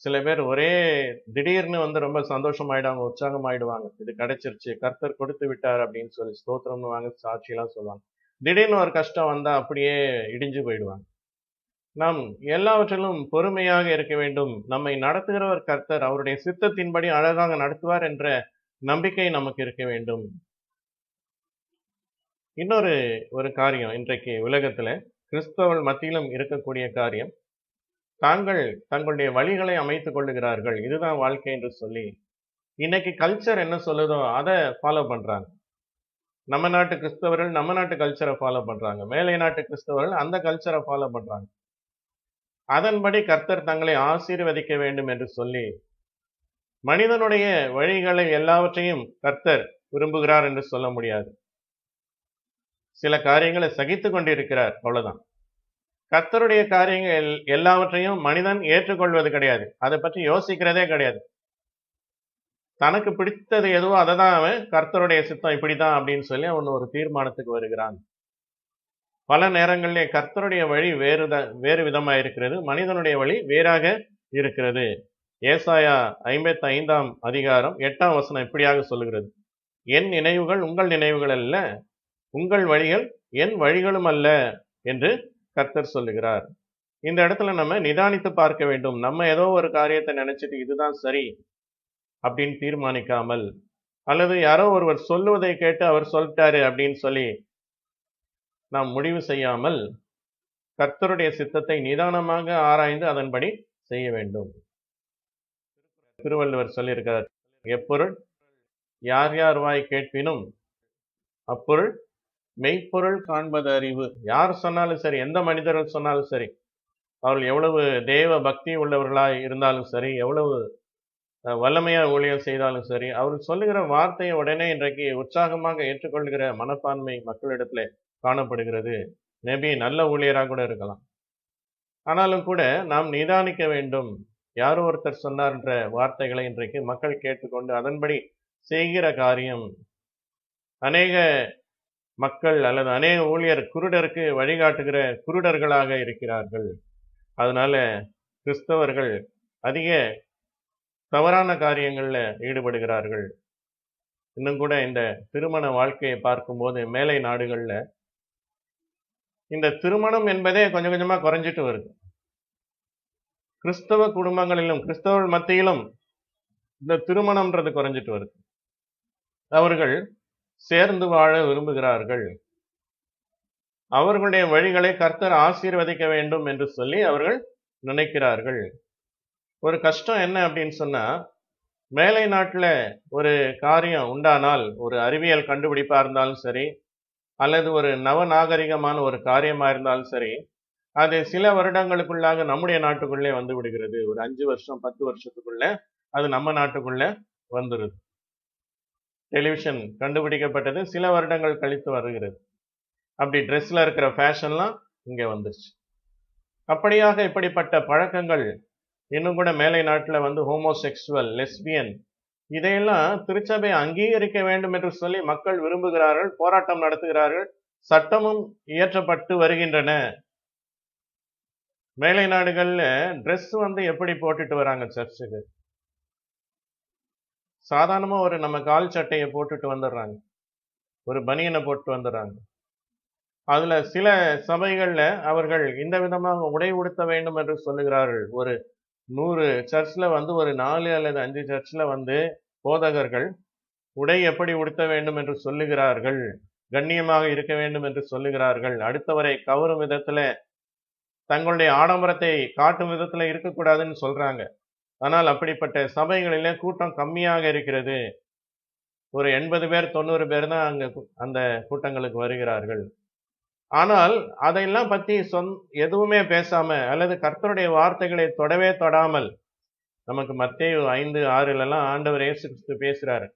சில பேர் ஒரே திடீர்னு ரொம்ப சந்தோஷமாயிடுவாங்க, உற்சாகமாயிடுவாங்க. இது கிடைச்சிருச்சு, கர்த்தர் கொடுத்து விட்டார் அப்படின்னு சொல்லி ஸ்தோத்திரம்னு வாங்க, சாட்சியெல்லாம் சொல்லுவாங்க. திடீர்னு ஒரு கஷ்டம் வந்தா அப்படியே இடிஞ்சு போயிடுவாங்க. நாம் எல்லாவற்றிலும் பொறுமையாக இருக்க வேண்டும். நம்மை நடத்துகிறவர் கர்த்தர், அவருடைய சித்தத்தின்படி அழகாக நடத்துவார் என்ற நம்பிக்கை நமக்கு இருக்க வேண்டும். இன்னொரு ஒரு காரியம், இன்றைக்கு உலகத்துல கிறிஸ்தவர்கள் மத்தியிலும் இருக்கக்கூடிய காரியம், தங்களுடைய வழிகளை அமைத்துக் கொள்ளுகிறார்கள். இதுதான் வாழ்க்கை என்று சொல்லி இன்னைக்கு கல்ச்சர் என்ன சொல்லுதோ அதை ஃபாலோ பண்றாங்க. நம்ம நாட்டு கிறிஸ்தவர்கள் நம்ம நாட்டு கல்ச்சரை ஃபாலோ பண்றாங்க, மேலை நாட்டு கிறிஸ்தவர்கள் அந்த கல்ச்சரை ஃபாலோ பண்றாங்க. அதன்படி கர்த்தர் தங்களை ஆசீர்வதிக்க வேண்டும் என்று சொல்லி மனிதனுடைய வழிகளை எல்லாவற்றையும் கர்த்தர் விரும்புகிறார் என்று சொல்ல முடியாது. சில காரியங்களை சகித்துக் கொண்டிருக்கிறார், அவ்வளவுதான். கர்த்தருடைய காரியங்கள் எல்லாவற்றையும் மனிதன் ஏற்றுக்கொள்வது கிடையாது, அதை பற்றி யோசிக்கிறதே கிடையாது. தனக்கு பிடித்தது எதுவோ அதை தான் அவன், கர்த்தருடைய சித்தம் இப்படிதான் அப்படின்னு சொல்லி அவன் ஒரு தீர்மானத்துக்கு வருகிறான். பல நேரங்களிலே கர்த்தருடைய வழி வேறு விதமாக இருக்கிறது, மனிதனுடைய வழி வேறாக இருக்கிறது. ஏசாயா 55ஆம் அதிகாரம் 8ஆம் வசனம் இப்படியாக சொல்லுகிறது, என் நினைவுகள் உங்கள் நினைவுகள் அல்ல, உங்கள் வழிகள் என் வழிகளும் அல்ல என்று கர்த்தர் சொல்லுகிறார். இந்த இடத்துல நம்ம நிதானித்து பார்க்க வேண்டும். நம்ம ஏதோ ஒரு காரியத்தை நினைச்சிட்டு இதுதான் சரி அப்படின்னு தீர்மானிக்காமல், அல்லது யாரோ ஒருவர் சொல்லுவதை கேட்டு அவர் சொல்லிட்டாரு அப்படின்னு சொல்லி நாம் முடிவு செய்யாமல் கர்த்தருடைய சித்தத்தை நிதானமாக ஆராய்ந்து அதன்படி செய்ய வேண்டும். திருவள்ளுவர் சொல்லியிருக்கிறார், எப்பொருள் யார் யார் வாய் கேட்பினும் அப்பொருள் மெய்ப்பொருள் காண்பது அறிவு. யார் சொன்னாலும் சரி, எந்த மனிதர்கள் சொன்னாலும் சரி, அவர்கள் எவ்வளவு தேவ பக்தி உள்ளவர்களாய் இருந்தாலும் சரி, எவ்வளவு வல்லமையா ஊழியம் செய்தாலும் சரி, அவர்கள் சொல்லுகிற வார்த்தையை உடனே இன்றைக்கு உற்சாகமாக ஏற்றுக்கொள்கிற மனப்பான்மை மக்களிடத்துல காணப்படுகிறது. மேபி நல்ல ஊழியராக கூட இருக்கலாம். ஆனாலும் கூட நாம் நிதானிக்க வேண்டும். யாரோ ஒருத்தர் சொன்னார்ன்ற வார்த்தைகளை இன்றைக்கு மக்கள் கேட்டுக்கொண்டு அதன்படி செய்கிற காரியம், அநேக மக்கள் அல்லது அநேக ஊழியர் குருடருக்கு வழிகாட்டுகிற குருடர்களாக இருக்கிறார்கள். அதனால கிறிஸ்தவர்கள் அதிக தவறான காரியங்கள்ல ஈடுபடுகிறார்கள். இன்னும் கூட இந்த திருமண வாழ்க்கையை பார்க்கும்போது மேலை நாடுகள்ல இந்த திருமணம் என்பதே கொஞ்சம் கொஞ்சமா குறைஞ்சிட்டு வருது. கிறிஸ்தவ குடும்பங்களிலும் கிறிஸ்தவர்கள் மத்தியிலும் இந்த திருமணம்ன்றது குறைஞ்சிட்டு வருது. அவர்கள் சேர்ந்து வாழ விரும்புகிறார்கள். அவர்களுடைய வழிகளை கர்த்தர் ஆசீர்வதிக்க வேண்டும் என்று சொல்லி அவர்கள் நினைக்கிறார்கள். ஒரு கஷ்டம் என்ன அப்படின்னு சொன்னா, மேலை நாட்டுல ஒரு காரியம் உண்டானால், ஒரு அறிவியல் கண்டுபிடிப்பா இருந்தாலும் சரி, அல்லது ஒரு நவநாகரிகமான ஒரு காரியமா இருந்தாலும் சரி, அது சில வருடங்களுக்குள்ளாக நம்முடைய நாட்டுக்குள்ளே வந்து விடுகிறது. ஒரு 5 வருஷம் 10 வருஷத்துக்குள்ள அது நம்ம நாட்டுக்குள்ள வந்துருது. டெலிவிஷன் கண்டுபிடிக்கப்பட்டது சில வருடங்கள் கழித்து வருகிறது. அப்படி ட்ரெஸ்ல இருக்கிற ஃபேஷன்லாம் இங்கே வந்துருச்சு. அப்படியாக இப்படிப்பட்ட பழக்கங்கள் இன்னும் கூட மேலை நாட்டில் வந்து ஹோமோசெக்சுவல், லெஸ்பியன் இதையெல்லாம் திருச்சபை அங்கீகரிக்க வேண்டும் என்று சொல்லி மக்கள் விரும்புகிறார்கள், போராட்டம் நடத்துகிறார்கள், சட்டமும் இயற்றப்பட்டு வருகின்றன. மேலை நாடுகள்ல ட்ரெஸ் வந்து எப்படி போட்டுட்டு வராங்க சர்ச்சுக்கு? சாதாரணமா ஒரு நம்ம கால் சட்டையை போட்டுட்டு வந்துடுறாங்க, ஒரு பனியனை போட்டு வந்துடுறாங்க. அதுல சில சபைகள்ல அவர்கள் இந்த விதமாக உடை உடுத்த வேண்டும் என்று சொல்லுகிறார்கள். ஒரு 100 சர்ச்ல வந்து ஒரு 4 அல்லது 5 சர்ச்ல வந்து போதகர்கள் உடை எப்படி உடுத்த வேண்டும் என்று சொல்லுகிறார்கள், கண்ணியமாக இருக்க வேண்டும் என்று சொல்லுகிறார்கள், அடுத்தவரை கவரும் விதத்துல தங்களுடைய ஆடம்பரத்தை காட்டும் விதத்துல இருக்கக்கூடாதுன்னு சொல்றாங்க. ஆனால் அப்படிப்பட்ட சபைகளிலே கூட்டம் கம்மியாக இருக்கிறது. ஒரு 80 பேர் 90 பேர் தான் அங்க அந்த கூட்டங்களுக்கு வருகிறார்கள். ஆனால் அதையெல்லாம் பத்தி எதுவுமே பேசாம அல்லது கர்த்தருடைய வார்த்தைகளை தொடவே தொடாமல், நமக்கு மத்தேயு 5:6 ஆண்டவர் இயேசு கிறிஸ்து பேசுறாரு.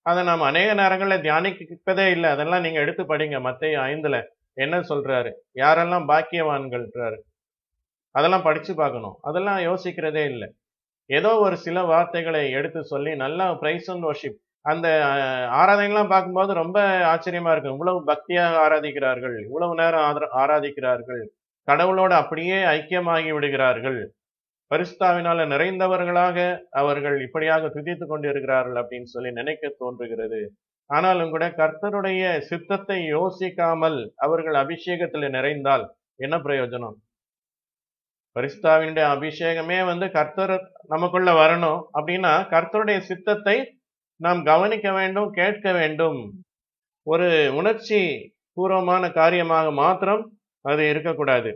அதை நாம் அநேக நேரங்களில் தியானிப்பதே இல்லை. அதெல்லாம் நீங்க எடுத்து படிங்க. மத்தேயு 5 என்ன சொல்றாரு, யாரெல்லாம் பாக்கியவான்கள்ன்றாரு. அதெல்லாம் படிச்சு பார்க்கணும். அதெல்லாம் யோசிக்கிறதே இல்லை. ஏதோ ஒரு சில வார்த்தைகளை எடுத்து சொல்லி நல்லா பிரைஸ் அண்ட் வர்ஷிப், அந்த ஆராதனைலாம் பார்க்கும்போது ரொம்ப ஆச்சரியமா இருக்கும். இவ்வளவு பக்தியாக ஆராதிக்கிறார்கள், இவ்வளவு நேரம் ஆராதிக்கிறார்கள், கடவுளோடு அப்படியே ஐக்கியமாகி விடுகிறார்கள், பரிசுத்தாவினால நிறைந்தவர்களாக அவர்கள் இப்படியாக துதித்துக் கொண்டிருக்கிறார்கள் அப்படின்னு சொல்லி நினைக்க தோன்றுகிறது. ஆனாலும் கூட கர்த்தருடைய சித்தத்தை யோசிக்காமல் அவர்கள் அபிஷேகத்தில் நிறைந்தால் என்ன பிரயோஜனம்? பரிசுத்தாவினுடைய அபிஷேகமே வந்து கர்த்தர் நமக்குள்ள வரணும் அப்படின்னா கர்த்தருடைய சித்தத்தை நாம் கவனிக்க வேண்டும், கேட்க வேண்டும். ஒரு உணர்ச்சி பூர்வமான காரியமாக மாத்திரம் அது இருக்கக்கூடாது.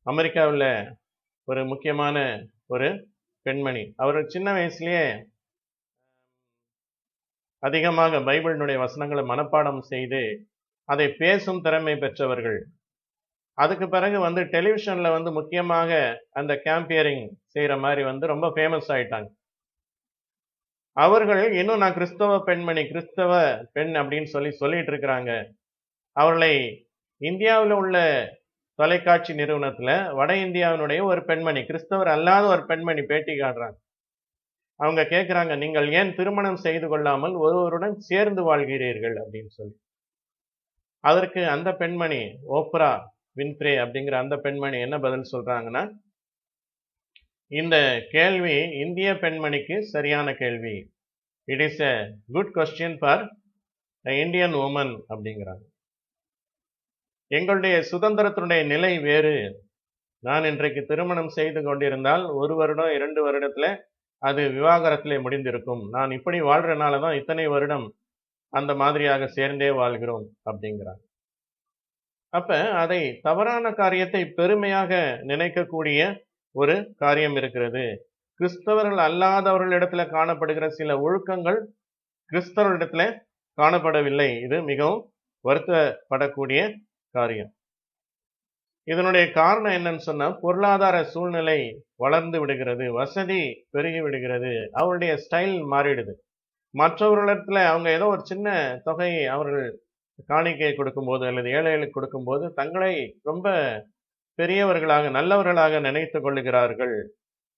அமெரிக்காவில் ஒரு முக்கியமான ஒரு பெண்மணி, அவர் சின்ன வயசுலயே அதிகமாக பைபிளினுடைய வசனங்களை மனப்பாடம் செய்து அதை பேசும் திறமை பெற்றவர்கள். அதுக்கு பிறகு வந்து டெலிவிஷன்ல வந்து முக்கியமாக அந்த கேம்பியரிங் செய்யற மாதிரி வந்து ரொம்ப ஃபேமஸ் ஆயிட்டாங்க. அவர்கள் இன்னும் நான் கிறிஸ்தவ பெண்மணி, கிறிஸ்தவ பெண் அப்படின்னு சொல்லிட்டு இருக்கிறாங்க. அவர்களை இந்தியாவில் உள்ள தொலைக்காட்சி நிறுவனத்துல வட இந்தியாவினுடைய ஒரு பெண்மணி, கிறிஸ்தவர் அல்லாத ஒரு பெண்மணி பேட்டி காட்டுறாங்க. அவங்க கேட்கிறாங்க, நீங்கள் ஏன் திருமணம் செய்து கொள்ளாமல் ஒருவருடன் சேர்ந்து வாழ்கிறீர்கள் அப்படின்னு சொல்லி. அதற்கு அந்த பெண்மணி, ஓப்ரா வின்ஃப்ரே அப்படிங்கிற அந்த பெண்மணி என்ன பதில் சொல்றாங்கன்னா, இந்த கேள்வி இந்திய பெண்மணிக்கு சரியான கேள்வி. It is a good question for Indian woman அப்படிங்கிறாங்க. எங்களுடைய சுதந்திரத்தினுடைய நிலை வேறு. நான் இன்றைக்கு திருமணம் செய்து கொண்டிருந்தால் 1 வருடம் 2 வருடத்துல அது விவாகரத்திலே முடிந்திருக்கும். நான் இப்படி வாழ்றனால தான் இத்தனை வருடம் அந்த மாதிரியாக சேர்ந்தே வாழ்கிறோம் அப்படிங்கிறாங்க. அப்ப அதை தவறான காரியத்தை பெருமையாக நினைக்கக்கூடிய ஒரு காரியம் இருக்கிறது. கிறிஸ்தவர்கள் அல்லாதவர்களிடத்துல காணப்படுகிற சில ஒழுக்கங்கள் கிறிஸ்தவர்களிடத்துல காணப்படவில்லை. இது மிகவும் வருத்தப்படக்கூடிய காரியம். இதனுடைய காரணம் என்னன்னு சொன்னா, பொருளாதார சூழ்நிலை வளர்ந்து விடுகிறது, வசதி பெருகி விடுகிறது, அவருடைய ஸ்டைல் மாறிடுது. மற்றவர்களிடத்துல அவங்க ஏதோ ஒரு சின்ன தொகையை அவர்கள் காணிக்கை கொடுக்கும்போது அல்லது ஏழைகளுக்கு கொடுக்கும்போது தங்களை ரொம்ப பெரியவர்களாக நல்லவர்களாக நினைத்து கொள்ளுகிறார்கள்.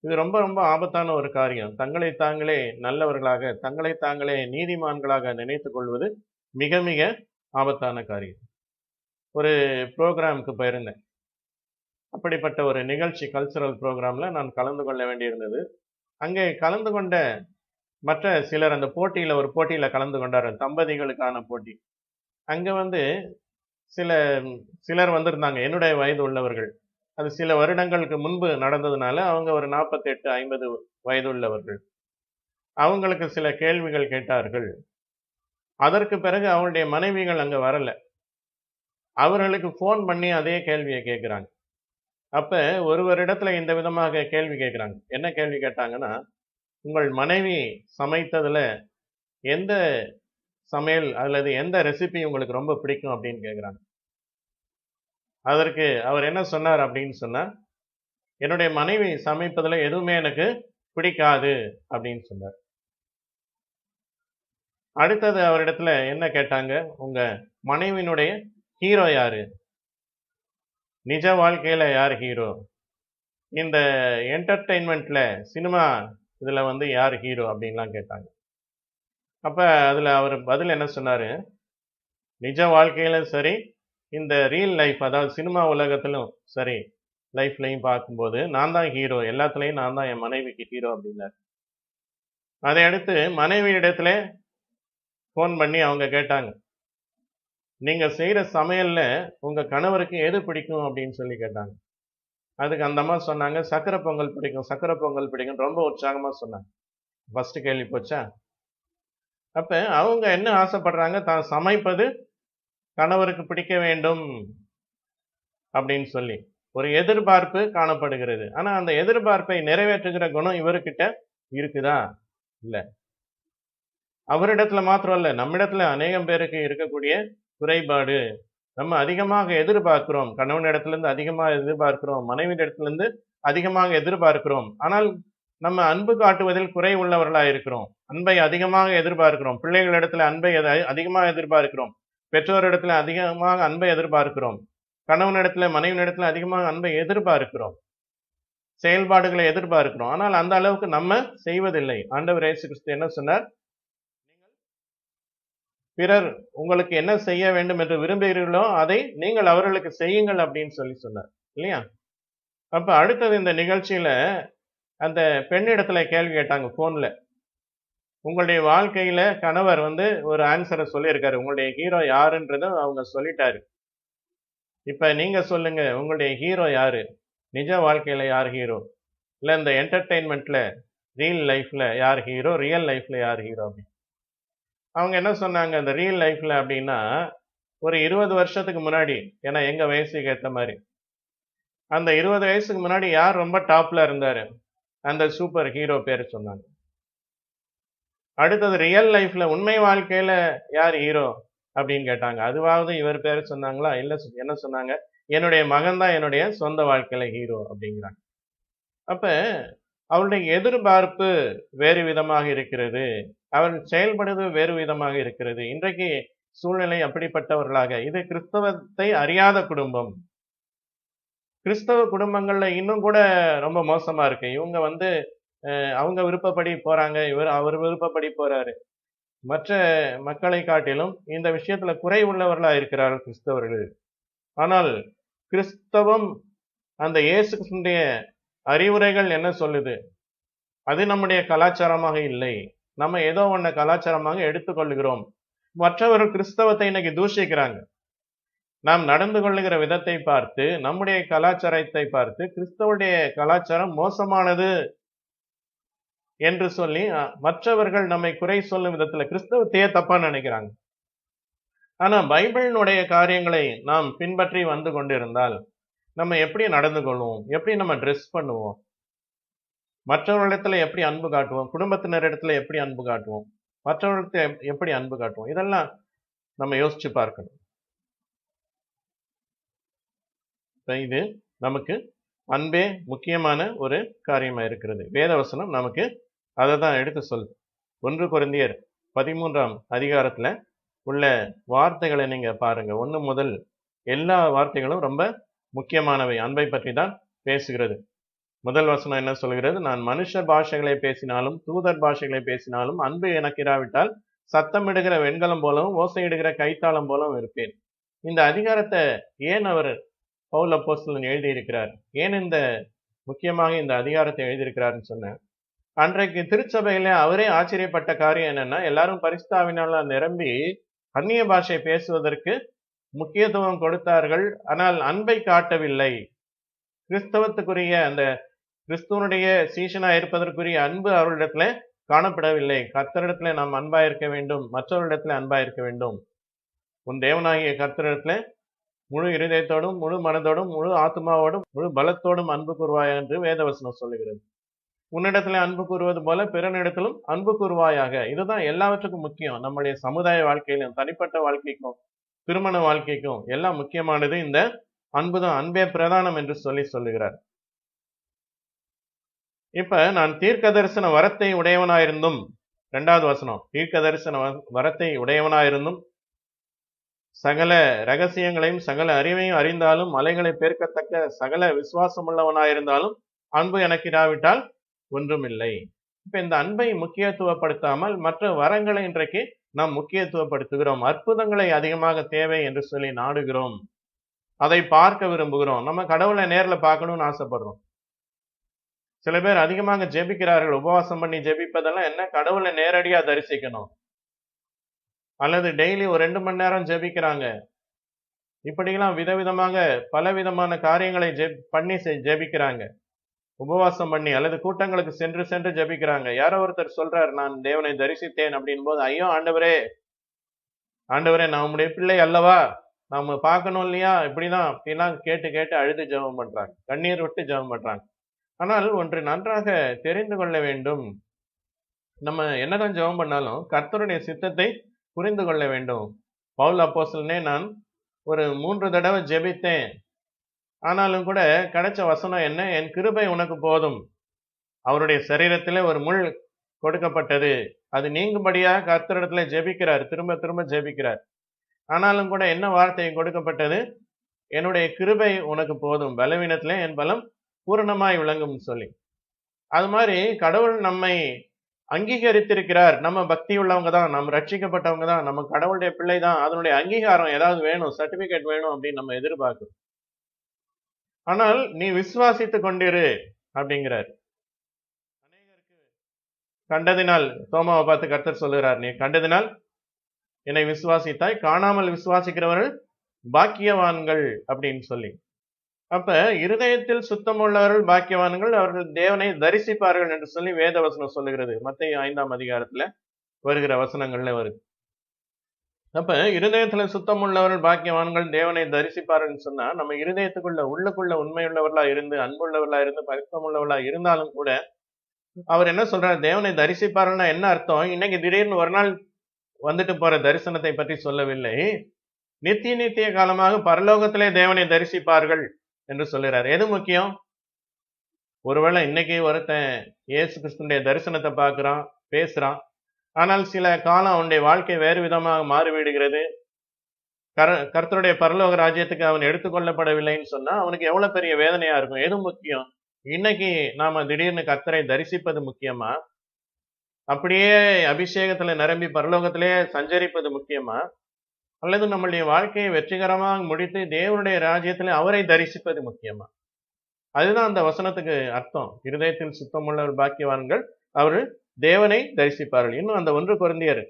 இது ரொம்ப ரொம்ப ஆபத்தான ஒரு காரியம். தங்களை தாங்களே நல்லவர்களாக, தங்களை தாங்களே நீதிமான்களாக நினைத்து கொள்வது மிக மிக ஆபத்தான காரியம். ஒரு ப்ரோக்ராமுக்கு போயிருந்தேன். அப்படிப்பட்ட ஒரு நிகழ்ச்சி, கல்ச்சுரல் ப்ரோக்ராம்ல நான் கலந்து கொள்ள வேண்டியிருந்தது. அங்கே கலந்து கொண்ட மற்ற சிலர் அந்த போட்டியில ஒரு போட்டியில கலந்து கொண்டார்கள், தம்பதிகளுக்கான போட்டி. அங்க வந்து சிலர் வந்திருந்தாங்க, என்னுடைய வயது உள்ளவர்கள். அது சில வருடங்களுக்கு முன்பு நடந்ததுனால அவங்க ஒரு 48, 50 வயது உள்ளவர்கள். அவங்களுக்கு சில கேள்விகள் கேட்டார்கள். அதற்கு பிறகு அவங்களுடைய மனைவிகள் அங்க வரல. அவர்களுக்கு போன் பண்ணி அதே கேள்வியை கேட்கிறாங்க. அப்ப ஒருவரிடத்துல இந்த விதமாக கேள்வி கேட்கிறாங்க. என்ன கேள்வி கேட்டாங்கன்னா, உங்கள் மனைவி சமைத்ததுல எந்த சமையல் அல்லது எந்த ரெசிபி உங்களுக்கு ரொம்ப பிடிக்கும் அப்படின்னு கேட்குறாங்க. அதற்கு அவர் என்ன சொன்னார் அப்படின்னு சொன்னா, என்னுடைய மனைவி சமைப்பதில் எதுவுமே எனக்கு பிடிக்காது அப்படின்னு சொன்னார். அடுத்தது அவரிடத்துல என்ன கேட்டாங்க, உங்க மனைவியினுடைய ஹீரோ யாரு? நிஜ வாழ்க்கையில யார் ஹீரோ? இந்த என்டர்டெயின்மெண்ட்ல சினிமா இதுல வந்து யார் ஹீரோ அப்படின்லாம் கேட்டாங்க. அப்ப அதுல அவர் பதில் என்ன சொன்னாரு, நிஜ வாழ்க்கையிலும் சரி, இந்த ரியல் லைஃப் அதாவது சினிமா உலகத்திலும் சரி, லைஃப்லையும் பார்க்கும்போது நான் தான் ஹீரோ, எல்லாத்துலயும் நான் தான் என் மனைவிக்கு ஹீரோ அப்படின்னாரு. அதை அடுத்து மனைவி இடத்துல ஃபோன் பண்ணி அவங்க கேட்டாங்க, நீங்க செய்யற சமையல்ல உங்க கணவருக்கு எது பிடிக்கும் அப்படின்னு சொல்லி கேட்டாங்க. அதுக்கு அந்த அம்மா சொன்னாங்க, சக்கரை பொங்கல் பிடிக்கும், சக்கரை பொங்கல் பிடிக்கும், ரொம்ப உற்சாகமா சொன்னாங்க. ஃபர்ஸ்ட் கேள்வி போச்சா? அப்ப அவங்க என்ன ஆசைப்படுறாங்க, தான் சமைப்பது கணவருக்கு பிடிக்க வேண்டும் அப்படின்னு சொல்லி ஒரு எதிர்பார்ப்பு காணப்படுகிறது. ஆனா அந்த எதிர்பார்ப்பை நிறைவேற்றுகிற குணம் இவர்கிட்ட இருக்குதா? இல்ல. அவரிடத்துல மாத்திரம் இல்ல, நம்மிடத்துல அநேகம் பேருக்கு இருக்கக்கூடிய குறைபாடு. நம்ம அதிகமாக எதிர்பார்க்கிறோம், கணவனிடத்திலிருந்து அதிகமாக எதிர்பார்க்கிறோம், மனைவியிடத்திலிருந்து அதிகமாக எதிர்பார்க்கிறோம். ஆனால் நம்ம அன்பு காட்டுவதில் குறை உள்ளவர்களா இருக்கிறோம். அன்பை அதிகமாக எதிர்பார்க்கிறோம், பிள்ளைகளிடத்துல அன்பை அதிகமாக எதிர்பார்க்கிறோம், பெற்றோரிடத்துல அதிகமாக அன்பை எதிர்பார்க்கிறோம், கணவனிடத்துல மனைவியிடத்துல அதிகமாக அன்பை எதிர்பார்க்கிறோம், செயல்பாடுகளை எதிர்பார்க்கிறோம். ஆனால் அந்த அளவுக்கு நம்ம செய்வதில்லை. ஆண்டவர் இயேசு கிறிஸ்து என்ன சொன்னார், பிறர் உங்களுக்கு என்ன செய்ய வேண்டும் என்று விரும்புகிறீர்களோ அதை நீங்கள் அவர்களுக்கு செய்யுங்கள் அப்படின்னு சொல்லி சொன்னார் இல்லையா? அப்ப அடுத்தது இந்த நிகழ்ச்சியில அந்த பெண்ணிடத்துல கேள்வி கேட்டாங்க போன்ல, உங்களுடைய வாழ்க்கையில கணவர் வந்து ஒரு ஆன்சரை சொல்லியிருக்காரு, உங்களுடைய ஹீரோ யாருன்றத அவங்க சொல்லிட்டாரு. இப்ப நீங்க சொல்லுங்க, உங்களுடைய ஹீரோ யாரு? நிஜ வாழ்க்கையில யார் ஹீரோ? இல்ல இந்த என்டர்டெயின்மெண்ட்ல ரியல் லைஃப்ல யார் ஹீரோ, ரியல் லைஃப்ல யார் ஹீரோ அப்படி? அவங்க என்ன சொன்னாங்க, அந்த ரியல் லைஃப்ல அப்படின்னா ஒரு 20 வருஷத்துக்கு முன்னாடி, ஏன்னா எங்க வயசுக்கு ஏத்த மாதிரி, அந்த 20 வயசுக்கு முன்னாடி யார் ரொம்ப டாப்ல இருந்தாரு, அந்த சூப்பர் ஹீரோ பேரு சொன்னாங்க. அடுத்தது ரியல் லைஃப்ல உண்மை வாழ்க்கையில யார் ஹீரோ அப்படின்னு கேட்டாங்க. அதுவாவது இவர் பேரு சொன்னாங்களா? இல்ல. என்ன சொன்னாங்க, என்னுடைய மகன் தான் என்னுடைய சொந்த வாழ்க்கையில ஹீரோ அப்படிங்கிறாங்க. அப்ப அவருடைய எதிர்பார்ப்பு வேறு விதமாக இருக்கிறது, அவர் செயல்படுவது வேறு விதமாக இருக்கிறது. இன்றைக்கு சூழ்நிலை அப்படிப்பட்டவர்களாக, இது கிறிஸ்தவத்தை அறியாத குடும்பம். கிறிஸ்தவ குடும்பங்கள்ல இன்னும் கூட ரொம்ப மோசமா இருக்கு. இவங்க வந்து அவங்க விருப்பப்படி போறாங்க, அவர் விருப்பப்படி போறாரு. மற்ற மக்களை காட்டிலும் இந்த விஷயத்துல குறை உள்ளவர்களா இருக்கிறார்கள் கிறிஸ்தவர்கள். ஆனால் கிறிஸ்தவம் அந்த இயேசு கிறிஸ்துவினுடைய அறிவுரைகள் என்ன சொல்லுது, அது நம்முடைய கலாச்சாரமாக இல்லை. நம்ம ஏதோ ஒன்ன கலாச்சாரமாக எடுத்துக்கொள்ளுகிறோம். மற்றவர்கள் கிறிஸ்தவத்தை இன்னைக்கு தூஷிக்கிறாங்க. நாம் நடந்து கொள்ளுகிற விதத்தை பார்த்து, நம்முடைய கலாச்சாரத்தை பார்த்து, கிறிஸ்தவனுடைய கலாச்சாரம் மோசமானது என்று சொல்லி மற்றவர்கள் நம்மை குறை சொல்லும் விதத்துல கிறிஸ்தவத்தையே தப்பா நினைக்கிறாங்க. ஆனா பைபிளினுடைய காரியங்களை நாம் பின்பற்றி வந்து கொண்டிருந்தால் நம்ம எப்படி நடந்து கொள்வோம், எப்படி நம்ம ட்ரெஸ் பண்ணுவோம், மற்றவர்களிடத்துல எப்படி அன்பு காட்டுவோம், குடும்பத்தினரிடத்துல எப்படி அன்பு காட்டுவோம், மற்றவர்களுக்கு எப்படி அன்பு காட்டுவோம், இதெல்லாம் நம்ம யோசிச்சு பார்க்கணும். இது நமக்கு அன்பே முக்கியமான ஒரு காரியமா இருக்கிறது. வேதவசனம் நமக்கு அதை தான் எடுத்து சொல்லுது. 1 கொரிந்தியர் 13ஆம் அதிகாரத்துல உள்ள வார்த்தைகளை நீங்க பாருங்க. 1 முதல் எல்லா வார்த்தைகளும் ரொம்ப முக்கியமானவை, அன்பை பற்றி தான் பேசுகிறது. முதல் வசனம் என்ன சொல்கிறது, நான் மனுஷ பாஷைகளை பேசினாலும் தூதர் பாஷைகளை பேசினாலும் அன்பு எனக்கு இராவிட்டால் சத்தமிடுகிற வெண்கலம் போலவும் ஓசையிடுகிற கைத்தாளம் போலவும் இருப்பேன். இந்த அதிகாரத்தை ஏன் அவர் பவுல் அப்போஸ்தலன் எழுதியிருக்கிறார், ஏன் இந்த முக்கியமாக இந்த அதிகாரத்தை எழுதியிருக்கிறார்னு சொன்னேன். அன்றைக்கு திருச்சபையில அவரே ஆச்சரியப்பட்ட காரியம் என்னன்னா, எல்லாரும் பரிசுத்த ஆவியினால நிரம்பி அந்நிய பாஷை பேசுவதற்கு முக்கியத்துவம் கொடுத்தார்கள், ஆனால் அன்பை காட்டவில்லை. கிறிஸ்தவத்துக்குரிய அந்த கிறிஸ்துவனுடைய சீஷனா இருப்பதற்குரிய அன்பு அவர்களிடத்துல காணப்படவில்லை. கர்த்தரிடத்துல நாம் அன்பா இருக்க வேண்டும், மற்றவர்களிடத்துல அன்பா இருக்க வேண்டும். உன் தேவனாகிய கர்த்தரிடத்துல முழு இருதயத்தோடும் முழு மனதோடும் முழு ஆத்மாவோடும் முழு பலத்தோடும் அன்பு கூறுவாய் என்று வேதவசனம் சொல்லுகிறது. உன்னிடத்துல அன்பு கூறுவது போல பிறனிடத்திலும் அன்பு கூறுவாயாக. இதுதான் எல்லாவற்றுக்கும் முக்கியம். நம்முடைய சமுதாய வாழ்க்கையிலும் தனிப்பட்ட வாழ்க்கைக்கும் திருமண வாழ்க்கைக்கும் எல்லாம் முக்கியமானது இந்த அன்புதான். அன்பே பிரதானம் என்று சொல்லுகிறார். இப்ப நான் தீர்க்க தரிசன வரத்தை உடையவனாயிருந்தும் 2வது வசனம், தீர்க்க தரிசன வரத்தை உடையவனாயிருந்தும் சகல ரகசியங்களையும் சகல அறிவையும் அறிந்தாலும் மலைகளை பெருக்கத்தக்க சகல விசுவாசம் உள்ளவனாயிருந்தாலும் அன்பு எனக்கு இராவிட்டால் ஒன்றுமில்லை. இப்ப இந்த அன்பை முக்கியத்துவப்படுத்தாமல் மற்ற வரங்களை இன்றைக்கு நாம் முக்கியத்துவப்படுத்துகிறோம். அற்புதங்களை அதிகமாக தேவை என்று சொல்லி நாடுகிறோம், அதை பார்க்க விரும்புகிறோம். நம்ம கடவுளை நேர்ல பார்க்கணும்னு ஆசைப்படுறோம். சில பேர் அதிகமாக ஜெபிக்கிறார்கள். உபவாசம் பண்ணி ஜெபிப்பதெல்லாம் என்ன, கடவுளை நேரடியா தரிசிக்கணும், அல்லது டெய்லி ஒரு 2 மணி நேரம் ஜெபிக்கிறாங்க. இப்படியெல்லாம் விதவிதமாக பலவிதமான காரியங்களை பண்ணி ஜெபிக்கிறாங்க. உபவாசம் பண்ணி அல்லது கூட்டங்களுக்கு சென்று சென்று ஜெபிக்கிறாங்க. யாரோ ஒருத்தர் சொல்றார், நான் தேவனை தரிசித்தேன் அப்படின் போது, ஐயோ ஆண்டவரே ஆண்டவரே நான் உம்முடைய பிள்ளை அல்லவா, நாம பார்க்கணும் இல்லையா, இப்படிதான் அப்படிலாம் கேட்டு கேட்டு அழுது ஜெபம் பண்றாங்க, கண்ணீர் விட்டு ஜெபம் பண்றாங்க. ஆனால் ஒன்று நன்றாக தெரிந்து கொள்ள வேண்டும், நம்ம என்னதான் ஜெபம் பண்ணாலும் கர்த்தருடைய சித்தத்தை புரிந்து கொள்ள வேண்டும். பவுல் அப்போஸ்தலனே, நான் ஒரு 3 தடவை ஜெபித்தேன், ஆனாலும் கூட கிடைச்ச வசனம் என்ன, என் கிருபை உனக்கு போதும். அவருடைய சரீரத்திலே ஒரு முள் கொடுக்கப்பட்டது, அது நீங்கும்படியாக கர்த்தரிடத்துல ஜெபிக்கிறார், திரும்ப திரும்ப ஜெபிக்கிறார். ஆனாலும் கூட என்ன வார்த்தை கொடுக்கப்பட்டது, என்னுடைய கிருபை உனக்கு போதும், பலவீனத்திலே என் பலம் பூரணமாய் விளங்கும் சொல்லி. அது மாதிரி கடவுள் நம்மை அங்கீகரித்திருக்கிறார். நம்ம பக்தி உள்ளவங்க தான், நம்ம ரட்சிக்கப்பட்டவங்க தான், நம்ம கடவுளுடைய பிள்ளை தான், அதனுடைய அங்கீகாரம் ஏதாவது வேணும், சர்டிபிகேட் வேணும் அப்படின்னு நம்ம எதிர்பார்க்கிறோம். ஆனால் நீ விசுவாசித்து கொண்டிரு அப்படிங்கிறார். அநேகருக்கு கண்டதினால், தோமாவை பார்த்து கர்த்தர் சொல்லுகிறார், நீ கண்டதினால் என்னை விசுவாசித்தாய், காணாமல் விசுவாசிக்கிறவர்கள் பாக்கியவான்கள் அப்படின்னு சொல்லி. அப்ப இருதயத்தில் சுத்தம் உள்ளவர்கள் பாக்கியவான்கள், அவர்கள் தேவனை தரிசிப்பார்கள் என்று சொல்லி வேத வசனம் சொல்லுகிறது. மத்தேயு 5ஆம் அதிகாரத்துல வருகிற வசனங்கள்ல வருது. அப்ப இருதயத்துல சுத்தம் உள்ளவர்கள் பாக்கியவான்கள், தேவனை தரிசிப்பார்கள் சொன்னா, நம்ம இருதயத்துக்குள்ள உள்ளுக்குள்ள உண்மையுள்ளவர்களா இருந்து, அன்புள்ளவர்களா இருந்து, பரிசுத்தம் உள்ளவர்களா இருந்தாலும் கூட அவர் என்ன சொல்றார், தேவனை தரிசிப்பார்கள்னா என்ன அர்த்தம், இன்னைக்கு திடீர்னு ஒரு நாள் வந்துட்டு போற தரிசனத்தை பற்றி சொல்லவில்லை, நித்திய காலமாக பரலோகத்திலே தேவனை தரிசிப்பார்கள் என்று சொல்லுறார். எது முக்கியம்? ஒருவேளை இன்னைக்கு ஒருத்தன் இயேசு கிறிஸ்துடைய தரிசனத்தை பார்க்கிறான், பேசுறான், ஆனால் சில காலம் அவனுடைய வாழ்க்கை வேறு விதமாக மாறிவிடுகிறது, கர்த்தருடைய பரலோக ராஜ்யத்துக்கு அவன் எடுத்துக்கொள்ளப்படவில்லைன்னு சொன்னா அவனுக்கு எவ்வளவு பெரிய வேதனையா இருக்கும். எது முக்கியம்? இன்னைக்கு நாம திடீர்னு கர்த்தரை தரிசிப்பது முக்கியமா, அப்படியே அபிஷேகத்துல நிரம்பி பரலோகத்திலே சஞ்சரிப்பது முக்கியமா, அல்லது நம்மளுடைய வாழ்க்கையை வெற்றிகரமாக முடித்து தேவனுடைய ராஜ்யத்துல அவரை தரிசிப்பது முக்கியமா? அதுதான் அந்த வசனத்துக்கு அர்த்தம். இருதயத்தில் சுத்தமுள்ளவர் பாக்கியவான்கள், அவர்கள் தேவனை தரிசிப்பார்கள். இன்னும் அந்த 1 கொரிந்தியர்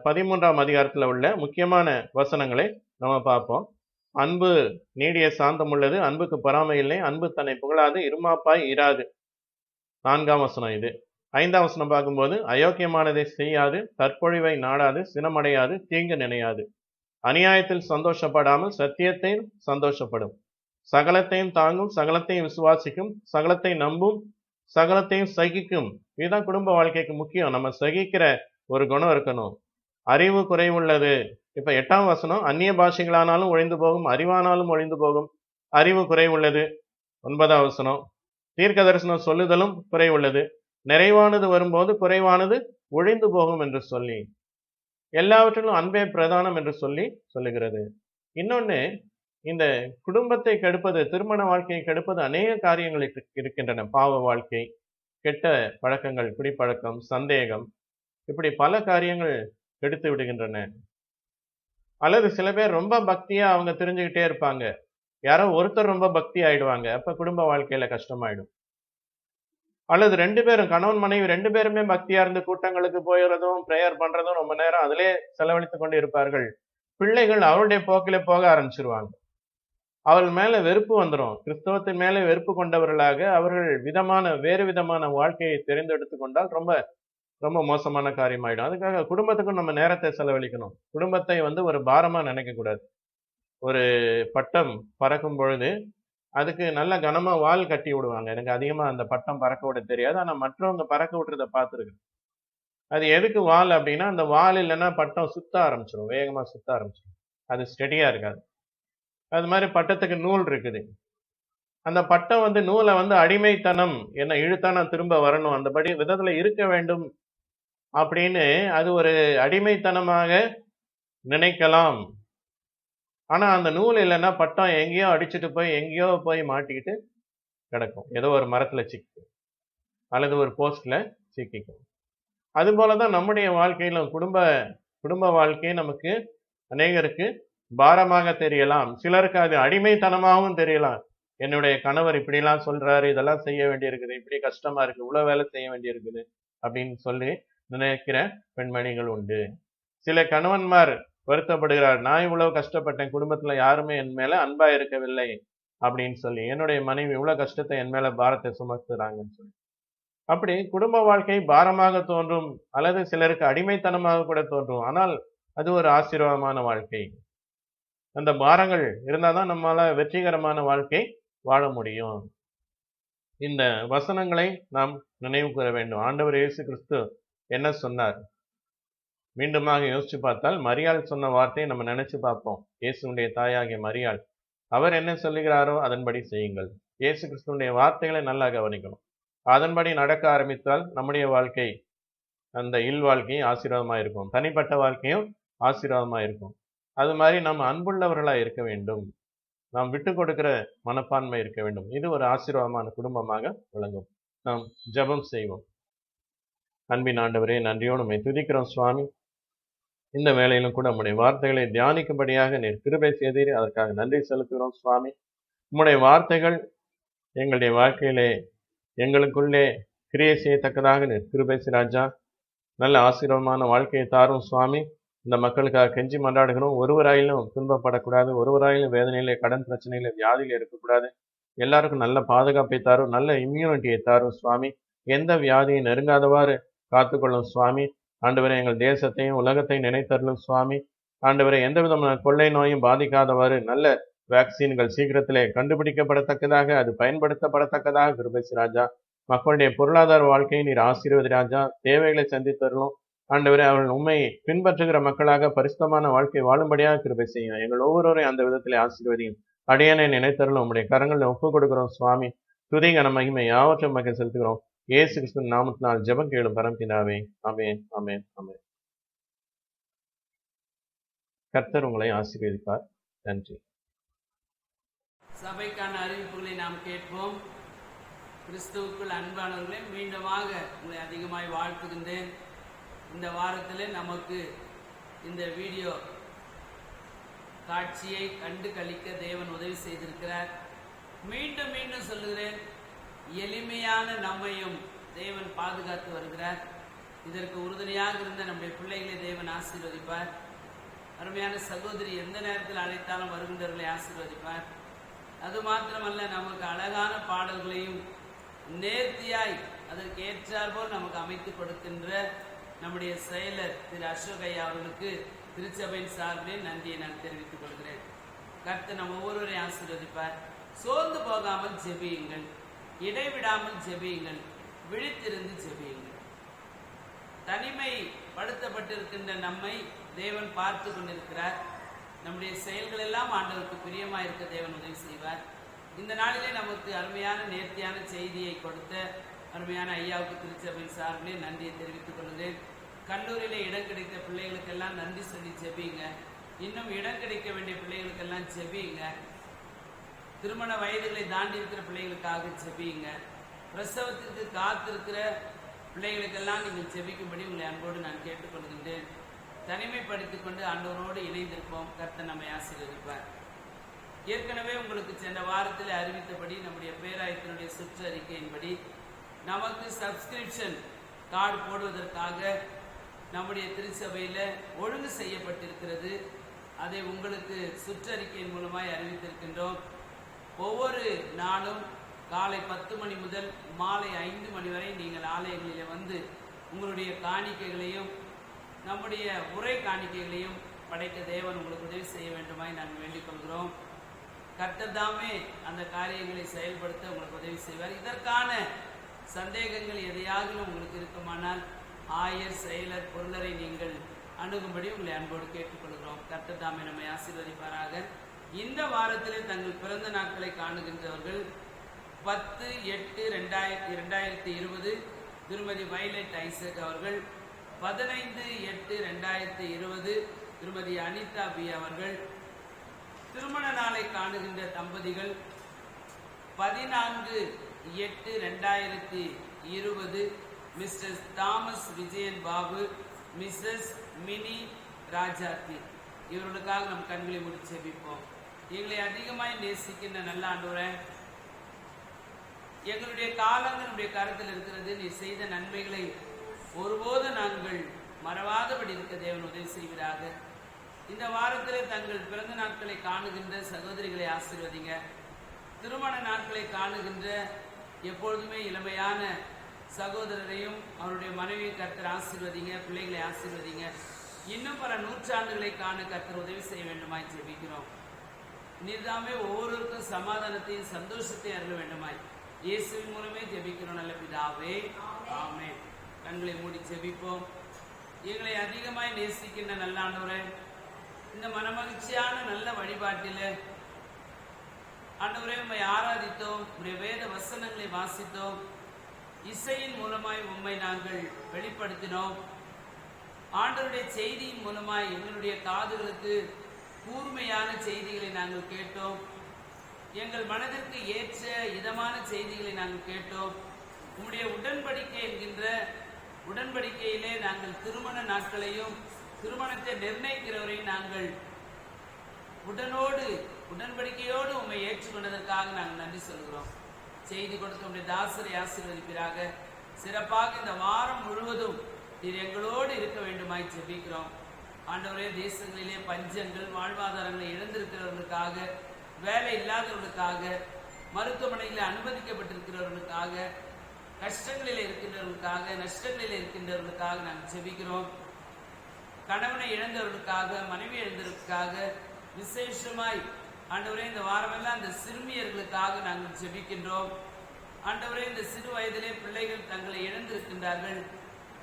13ஆம் அதிகாரத்துல உள்ள முக்கியமான வசனங்களை நம்ம பார்ப்போம். அன்பு நீடிய சாந்தம் உள்ளது, அன்புக்கு பொறாமை இல்லை, அன்பு தன்னை புகழாது, இருமாப்பாய் இராது. 4ஆம் வசனம் இது. 5ஆம் வசனம் பார்க்கும்போது, அயோக்கியமானதை செய்யாது, தற்பொழிவை நாடாது, சினமடையாது, தீங்கு நினையாது, அநியாயத்தில் சந்தோஷப்படாமல் சத்தியத்தையும் சந்தோஷப்படும், சகலத்தையும் தாங்கும், சகலத்தையும் விசுவாசிக்கும், சகலத்தை நம்பும், சகலத்தையும் சகிக்கும். இதுதான் குடும்ப வாழ்க்கைக்கு முக்கியம். நம்ம சகிக்கிற ஒரு குணம் இருக்கணும். அறிவு குறைவுள்ளது. இப்ப 8ஆம் வசனம், அந்நிய பாஷைகளானாலும் ஒழிந்து போகும், அறிவானாலும் ஒழிந்து போகும், அறிவு குறைவுள்ளது. 9ஆம் வசனம், தீர்க்க தரிசனம் சொல்லுதலும் குறைவுள்ளது, நிறைவானது வரும்போது குறைவானது ஒழிந்து போகும் என்று சொல்லி, எல்லாவற்றிலும் அன்பே பிரதானம் என்று சொல்லி சொல்லுகிறது. இன்னொன்னு, இந்த குடும்பத்தை கெடுப்பது, திருமண வாழ்க்கையை கெடுப்பது அநேக காரியங்கள் இருக்கின்றன. பாவ வாழ்க்கை, கெட்ட பழக்கங்கள், குடிப்பழக்கம், சந்தேகம், இப்படி பல காரியங்கள் கெடுத்து விடுகின்றன. அல்லது சில பேர் ரொம்ப பக்தியா அவங்க தெரிஞ்சுக்கிட்டே இருப்பாங்க, யாரோ ஒருத்தர் ரொம்ப பக்தி ஆயிடுவாங்க, அப்ப குடும்ப வாழ்க்கையில கஷ்டமாயிடும். அல்லது 2 பேரும், கணவன் மனைவி 2 பேருமே பக்தியா இருந்து கூட்டங்களுக்கு போயிடுறதும் பிரேயர் பண்றதும் ரொம்ப நேரம் அதிலே செலவழித்துக் கொண்டு இருப்பார்கள். பிள்ளைகள் அவருடைய போக்கிலே போக ஆரம்பிச்சிருவாங்க. அவள் மேல வெறுப்பு வந்துடும். கிறிஸ்தவத்தின் மேலே வெறுப்பு கொண்டவர்களாக அவர்கள் வேறு விதமான வாழ்க்கையை தெரிந்தெடுத்து கொண்டால் ரொம்ப ரொம்ப மோசமான காரியமாயிடும். அதுக்காக குடும்பத்துக்கும் நம்ம நேரத்தை செலவழிக்கணும். குடும்பத்தை ஒரு பாரமா நினைக்க கூடாது. ஒரு பட்டம் பறக்கும் பொழுது அதுக்கு நல்ல கனமா வால் கட்டி விடுவாங்க. எனக்கு அதிகமா அந்த பட்டம் பறக்க விட தெரியாது, ஆனா மற்றவங்க பறக்க விட்டுறத பார்த்துருக்கேன். அது எதுக்கு வால் அப்படின்னா, அந்த வால் இல்லைன்னா பட்டம் சுத்த ஆரம்பிச்சிடும், வேகமா சுத்த ஆரம்பிச்சிடும், அது ஸ்டெடியா இருக்காது. அது மாதிரி பட்டத்துக்கு நூல் இருக்குது. அந்த பட்டம் நூலை அடிமைத்தனம் என்ன இழுத்தா நான் திரும்ப வரணும், அந்த விதத்துல இருக்க வேண்டும் அப்படின்னு அது ஒரு அடிமைத்தனமாக நினைக்கலாம். ஆனா அந்த நூல் இல்லைன்னா பட்டம் எங்கேயோ அடிச்சுட்டு போய் எங்கேயோ போய் மாட்டிக்கிட்டு கிடக்கும். ஏதோ ஒரு மரத்துல சிக்கும் அல்லது ஒரு போஸ்ட்ல சிக்கிக்கும். அது போலதான் நம்முடைய வாழ்க்கையிலும் குடும்ப வாழ்க்கை நமக்கு அநேகருக்கு பாரமாக தெரியலாம். சிலருக்கு அது அடிமைத்தனமாகவும் தெரியலாம். என்னுடைய கணவர் இப்படிலாம் சொல்றாரு, இதெல்லாம் செய்ய வேண்டியிருக்குது, இப்படி கஷ்டமா இருக்கு, இவ்வளவு வேலை செய்ய வேண்டியிருக்குது அப்படின்னு சொல்லி நினைக்கிற பெண்மணிகள் உண்டு. சில கணவன்மார் வருத்தப்படுகிறார், நான் இவ்வளவு கஷ்டப்பட்டேன், குடும்பத்துல யாருமே என் மேல அன்பா இருக்கவில்லை அப்படின்னு சொல்லி, என்னுடைய மனைவி இவ்வளவு கஷ்டத்தை என் மேல பாரத்தை சுமத்துறாங்கன்னு சொல்லி. அப்படி குடும்ப வாழ்க்கை பாரமாக தோன்றும், அல்லது சிலருக்கு அடிமைத்தனமாக கூட தோன்றும். ஆனால் அது ஒரு ஆசீர்வாதமான வாழ்க்கை. அந்த பாரங்கள் இருந்தாதான் நம்மால வெற்றிகரமான வாழ்க்கை வாழ முடியும். இந்த வசனங்களை நாம் நினைவு கூற வேண்டும். ஆண்டவர் இயேசு கிறிஸ்து என்ன சொன்னார்? மீண்டுமாக யோசிச்சு பார்த்தால் மரியாள் சொன்ன வார்த்தையை நம்ம நினைச்சு பார்ப்போம். இயேசுடைய தாயாகிய மரியாள், அவர் என்ன சொல்லுகிறாரோ அதன்படி செய்யுங்கள். இயேசு கிறிஸ்துடைய வார்த்தைகளை நல்லா கவனிக்கணும். அதன்படி நடக்க ஆரம்பித்தால் நம்முடைய வாழ்க்கை, அந்த இல்வாழ்க்கையும் ஆசீர்வாதமாக இருக்கும், தனிப்பட்ட வாழ்க்கையும் ஆசீர்வாதமாக இருக்கும். அது மாதிரி நாம் அன்புள்ளவர்களாக இருக்க வேண்டும், நாம் விட்டு கொடுக்கிற மனப்பான்மை இருக்க வேண்டும். இது ஒரு ஆசீர்வாதமான குடும்பமாக விளங்கும். நாம் ஜெபம் செய்வோம். அன்பின் ஆண்டவரே, நன்றியோடு உம்மை துதிக்கிறோம் சுவாமி. இந்த வேளையிலும் கூட உம்முடைய வார்த்தைகளை தியானிக்கும்படியாக நீர் கிருபை செய்தீர், அதற்காக நன்றி செலுத்துகிறோம் சுவாமி. உம்முடைய வார்த்தைகள் எங்களுடைய வாழ்க்கையிலே எங்களுக்குள்ளே கிரியை செய்யத்தக்கதாக நீர் கிருபை ராஜா. நல்ல ஆசீர்வாதமான வாழ்க்கையை தாரும் சுவாமி. இந்த மக்களுக்காக கெஞ்சி மன்றாடுகிறோம். ஒருவராயிலும் துன்பப்படக்கூடாது, ஒருவராயிலும் வேதனையிலே, கடன் பிரச்சனையில, வியாதியில இருக்கக்கூடாது. எல்லாருக்கும் நல்ல பாதுகாப்பை தாரும், நல்ல இம்யூனிட்டியை தாரும் சுவாமி. எந்த வியாதியை நெருங்காதவாறு காத்துக்கொள்ளும் சுவாமி. ஆண்டவரே, எங்கள் தேசத்தையும் உலகத்தையும் நினைத்தருளும் சுவாமி. ஆண்டவரே, எந்த விதமான கொள்ளை நோயும் பாதிக்காதவாறு நல்ல வேக்சின்கள் சீக்கிரத்திலே கண்டுபிடிக்கப்படத்தக்கதாக, அது பயன்படுத்தப்படத்தக்கதாக கிருபை ராஜா. மக்களுடைய பொருளாதார வாழ்க்கையை நீர் ஆசீர்வதி ராஜா. தேவைகளை சந்தித்தருளும் ஆண்டவரே. அவர்கள் உண்மையை பின்பற்றுகிற மக்களாக பரிசுத்தமான வாழ்க்கை வாழும்படியாக கிருபை செய்யும். எங்கள் ஒவ்வொருவரையும் அந்த விதத்திலே ஆசீர்வதியும். அடியனை நினைத்தருளும் உம்முடைய கரங்களில் ஒப்புக் கொடுக்கிறோம் சுவாமி. துதி கன மகிமை யாவற்றும் மக்கள் செலுத்துகிறோம். இயேசு கிறிஸ்துவின் நாமத்தினால் ஜெபம் கேளும் பரம்பிதாவே. ஆமென், ஆமென், ஆமென். கர்த்தர் உங்களை ஆசீர்வதிப்பார். நன்றி. சபைக்கான அறிவிப்புகளை நாம் கேட்போம். கிறிஸ்துவுக்குள் அன்பானவர்களே, மீண்டுமாக உங்களை அதிகமாய் வாழ்த்துகின்றேன். இந்த வாரத்தில் நமக்கு இந்த வீடியோ காட்சியை கண்டு கழிக்க தேவன் உதவி செய்திருக்கிறார். மீண்டும் மீண்டும் சொல்லுகிறேன், எளிமையான நம்மையும் தேவன் பாதுகாத்து வருகிறார். இதற்கு உறுதுணையாக இருந்த நம்முடைய பிள்ளைகளை தேவன் ஆசீர்வதிப்பார். அருமையான சகோதரி எந்த நேரத்தில் அழைத்தாலும் வருகின்றவர்களை ஆசீர்வதிப்பார். அது மாத்திரமல்ல, நமக்கு அழகான பாடல்களையும் நேர்த்தியாய் அதற்கு ஏற்றாற்போல் நமக்கு அமைத்து கொடுக்கின்ற நம்முடைய செயலர் திரு அசோகையா அவர்களுக்கு திருச்சபையின் சார்பில் நன்றியை நான் தெரிவித்துக் கொள்கிறேன். கர்த்தர் நம் ஒவ்வொருவரையும் ஆசீர்வதிப்பார். சோர்ந்து போகாமல் ஜெபியுங்கள், இடைவிடாமல் ஜெபியுங்கள், விழித்திருந்து ஜெபியுங்கள். தனிமைப்படுத்தப்பட்டிருக்கின்ற நம்மை தேவன் பார்த்து கொண்டிருக்கிறார். நம்முடைய செயல்கள் எல்லாம் ஆண்டவருக்கு பிரியமாக இருக்க தேவன் உதவி செய்வார். இந்த நாளிலே நமக்கு அருமையான நேர்த்தியான செய்தியை கொடுத்த அருமையான ஐயாவுக்கு திருச்சபையின் சார்பிலே நன்றியை தெரிவித்துக் கொள்கிறேன். கல்லூரியிலே இடம் கிடைத்த பிள்ளைகளுக்கெல்லாம் நன்றி சொல்லி ஜெபியுங்க. இன்னும் இடம் கிடைக்க வேண்டிய பிள்ளைகளுக்கெல்லாம் ஜெபியுங்க. திருமண வயதுகளை தாண்டி இருக்கிற பிள்ளைகளுக்காக ஜெபியுங்க. பிரசவத்திற்கு காத்திருக்கிற பிள்ளைகளுக்கெல்லாம் நீங்கள் ஜெபிக்கும்படி உங்களை அன்போடு நான் கேட்டுக்கொள்கின்றேன். தனிமைப்படுத்திக் கொண்டு ஆண்டவரோடு இணைந்திருப்போம். கர்த்தர் நம்மை ஆசீர்வதிப்பார். ஏற்கனவே உங்களுக்கு சென்ற வாரத்தில் அறிவித்தபடி நம்முடைய பேராயத்தினுடைய சுற்றறிக்கையின்படி நமக்கு சப்ஸ்கிரிப்ஷன் கார்டு போடுவதற்காக நம்முடைய திருச்சபையில் ஒழுங்கு செய்யப்பட்டிருக்கிறது. அதை உங்களுக்கு சுற்றறிக்கையின் மூலமாய் அறிவித்திருக்கின்றோம். ஒவ்வொரு நாளும் காலை 10 மணி முதல் மாலை 5 மணி வரை நீங்கள் ஆலயங்களில் வந்து உங்களுடைய காணிக்கைகளையும் நம்முடைய உரை காணிக்கைகளையும் படைக்க தேவன் உங்களுக்கு உதவி செய்ய வேண்டுமாய் நாங்கள் வேண்டிக் கொள்கிறோம். கர்த்தர் தாமே அந்த காரியங்களை செயல்படுத்த உங்களுக்கு உதவி செய்வார். இதற்கான சந்தேகங்கள் எதையாகிலும் உங்களுக்கு இருக்குமானால் ஆயர், செயலர், பொருளரை நீங்கள் அணுகும்படி உங்களை அன்போடு கேட்டுக்கொள்கிறோம். கர்த்தர் தாமே நம்மை ஆசீர்வதிப்பாராக. இந்த வாரத்திலே தங்கள் பிறந்த நாட்களை காணுகின்றவர்கள் 10/8/2020 திருமதி வைலட் ஐசக் அவர்கள், 15/8/2020 திருமதி அனிதா பி அவர்கள். திருமண நாளை காணுகின்ற தம்பதிகள் 14/8/2020 Mr Thomas Vijayan Babu, Mrs Mini Rajathi. இவர்களுக்காக நம் கண்களை மூடி ஜெபிப்போம். எங்களை அதிகமாய் நேசிக்கின்ற நல்ல ஆண்டவரே, எங்களுடைய காலங்கள் உடைய கருத்தில் இருக்கிறது. நீ செய்த நன்மைகளை ஒருபோது நாங்கள் மறவாதபடி இருக்க தேவன் உதவி செய்வீராக. இந்த வாரத்திலே தங்கள் பிறந்த நாட்களை காணுகின்ற சகோதரிகளை ஆசீர்வதிங்க. திருமண நாட்களை காணுகின்ற எப்பொழுதுமே இளமையான சகோதரரையும் அவருடைய மனைவியை கர்த்தர் ஆசீர்வதிங்க. பிள்ளைகளை ஆசீர்வதிங்க. இன்னும் பல நூற்றாண்டுகளை காண கர்த்தர் உதவி செய்ய வேண்டுமாய் ஜெபிக்கிறோம். நீர்தாமே ஒவ்வொருவருக்கும் சமாதானத்தையும் சந்தோஷத்தையும் அருள வேண்டுமாய் இயேசுவின் மூலமே ஜெபிக்கிறோம் நல்ல பிதாவே, ஆமென். கண்களை மூடி ஜெபிப்போம். எங்களை அதிகமாய் நேசிக்கின்ற நல்ல ஆண்டவரே, இந்த மனமகிழ்ச்சியான நல்ல வழிபாட்டில் ஆண்டவரே உம்மை ஆராதித்தோம், உம்முடைய வேத வசனங்களை வாசித்தோம், இசையின் மூலமாய் உம்மை நாங்கள் வெளிப்படுத்தினோம். ஆண்டவருடைய செய்தியின் மூலமாய் எங்களுடைய காதுகளுக்கு கூர்மையான செய்திகளை நாங்கள் கேட்டோம். எங்கள் மனதிற்கு ஏற்ற இதமான செய்திகளை நாங்கள் கேட்டோம். உம்முடைய உடன்படிக்கை என்கின்ற உடன்படிக்கையிலே நாங்கள் திருமண நாட்களையும் திருமணத்தை நிர்ணயிக்கிறவரையும் நாங்கள் உடன்படிக்கையோடு உம்மை ஏற்றுக்கொண்டதற்காக நாங்கள் நன்றி சொல்கிறோம். செய்தி கொடுத்த உம்முடைய தாசரை ஆசீர்வதிப்பீராக. சிறப்பாக இந்த வாரம் முழுவதும் நீர் எங்களோடு இருக்க வேண்டுமாய் ஜெபிக்கிறோம். ஆண்டவரே, தேசங்களிலே பஞ்சங்கள், வாழ்வாதாரங்களை இழந்திருக்கிறவர்களுக்காக, வேலை இல்லாதவர்களுக்காக, மருத்துவமனைகளில் அனுமதிக்கப்பட்டிருக்கிறவர்களுக்காக, கஷ்டங்களில் இருக்கின்றவர்களுக்காக, நஷ்டங்களில் இருக்கின்றவர்களுக்காக நாங்கள் ஜெபிக்கிறோம். கணவனை இழந்தவர்களுக்காக, மனைவி இழந்தவர்களுக்காக, விசேஷமாய் ஆண்டவரே இந்த வாரமெல்லாம் அந்த சிறுமியர்களுக்காக நாங்கள் ஜெபிக்கின்றோம். ஆண்டவரே, இந்த சிறு வயதிலே பிள்ளைகள் தங்களை இழந்திருக்கின்றார்கள்,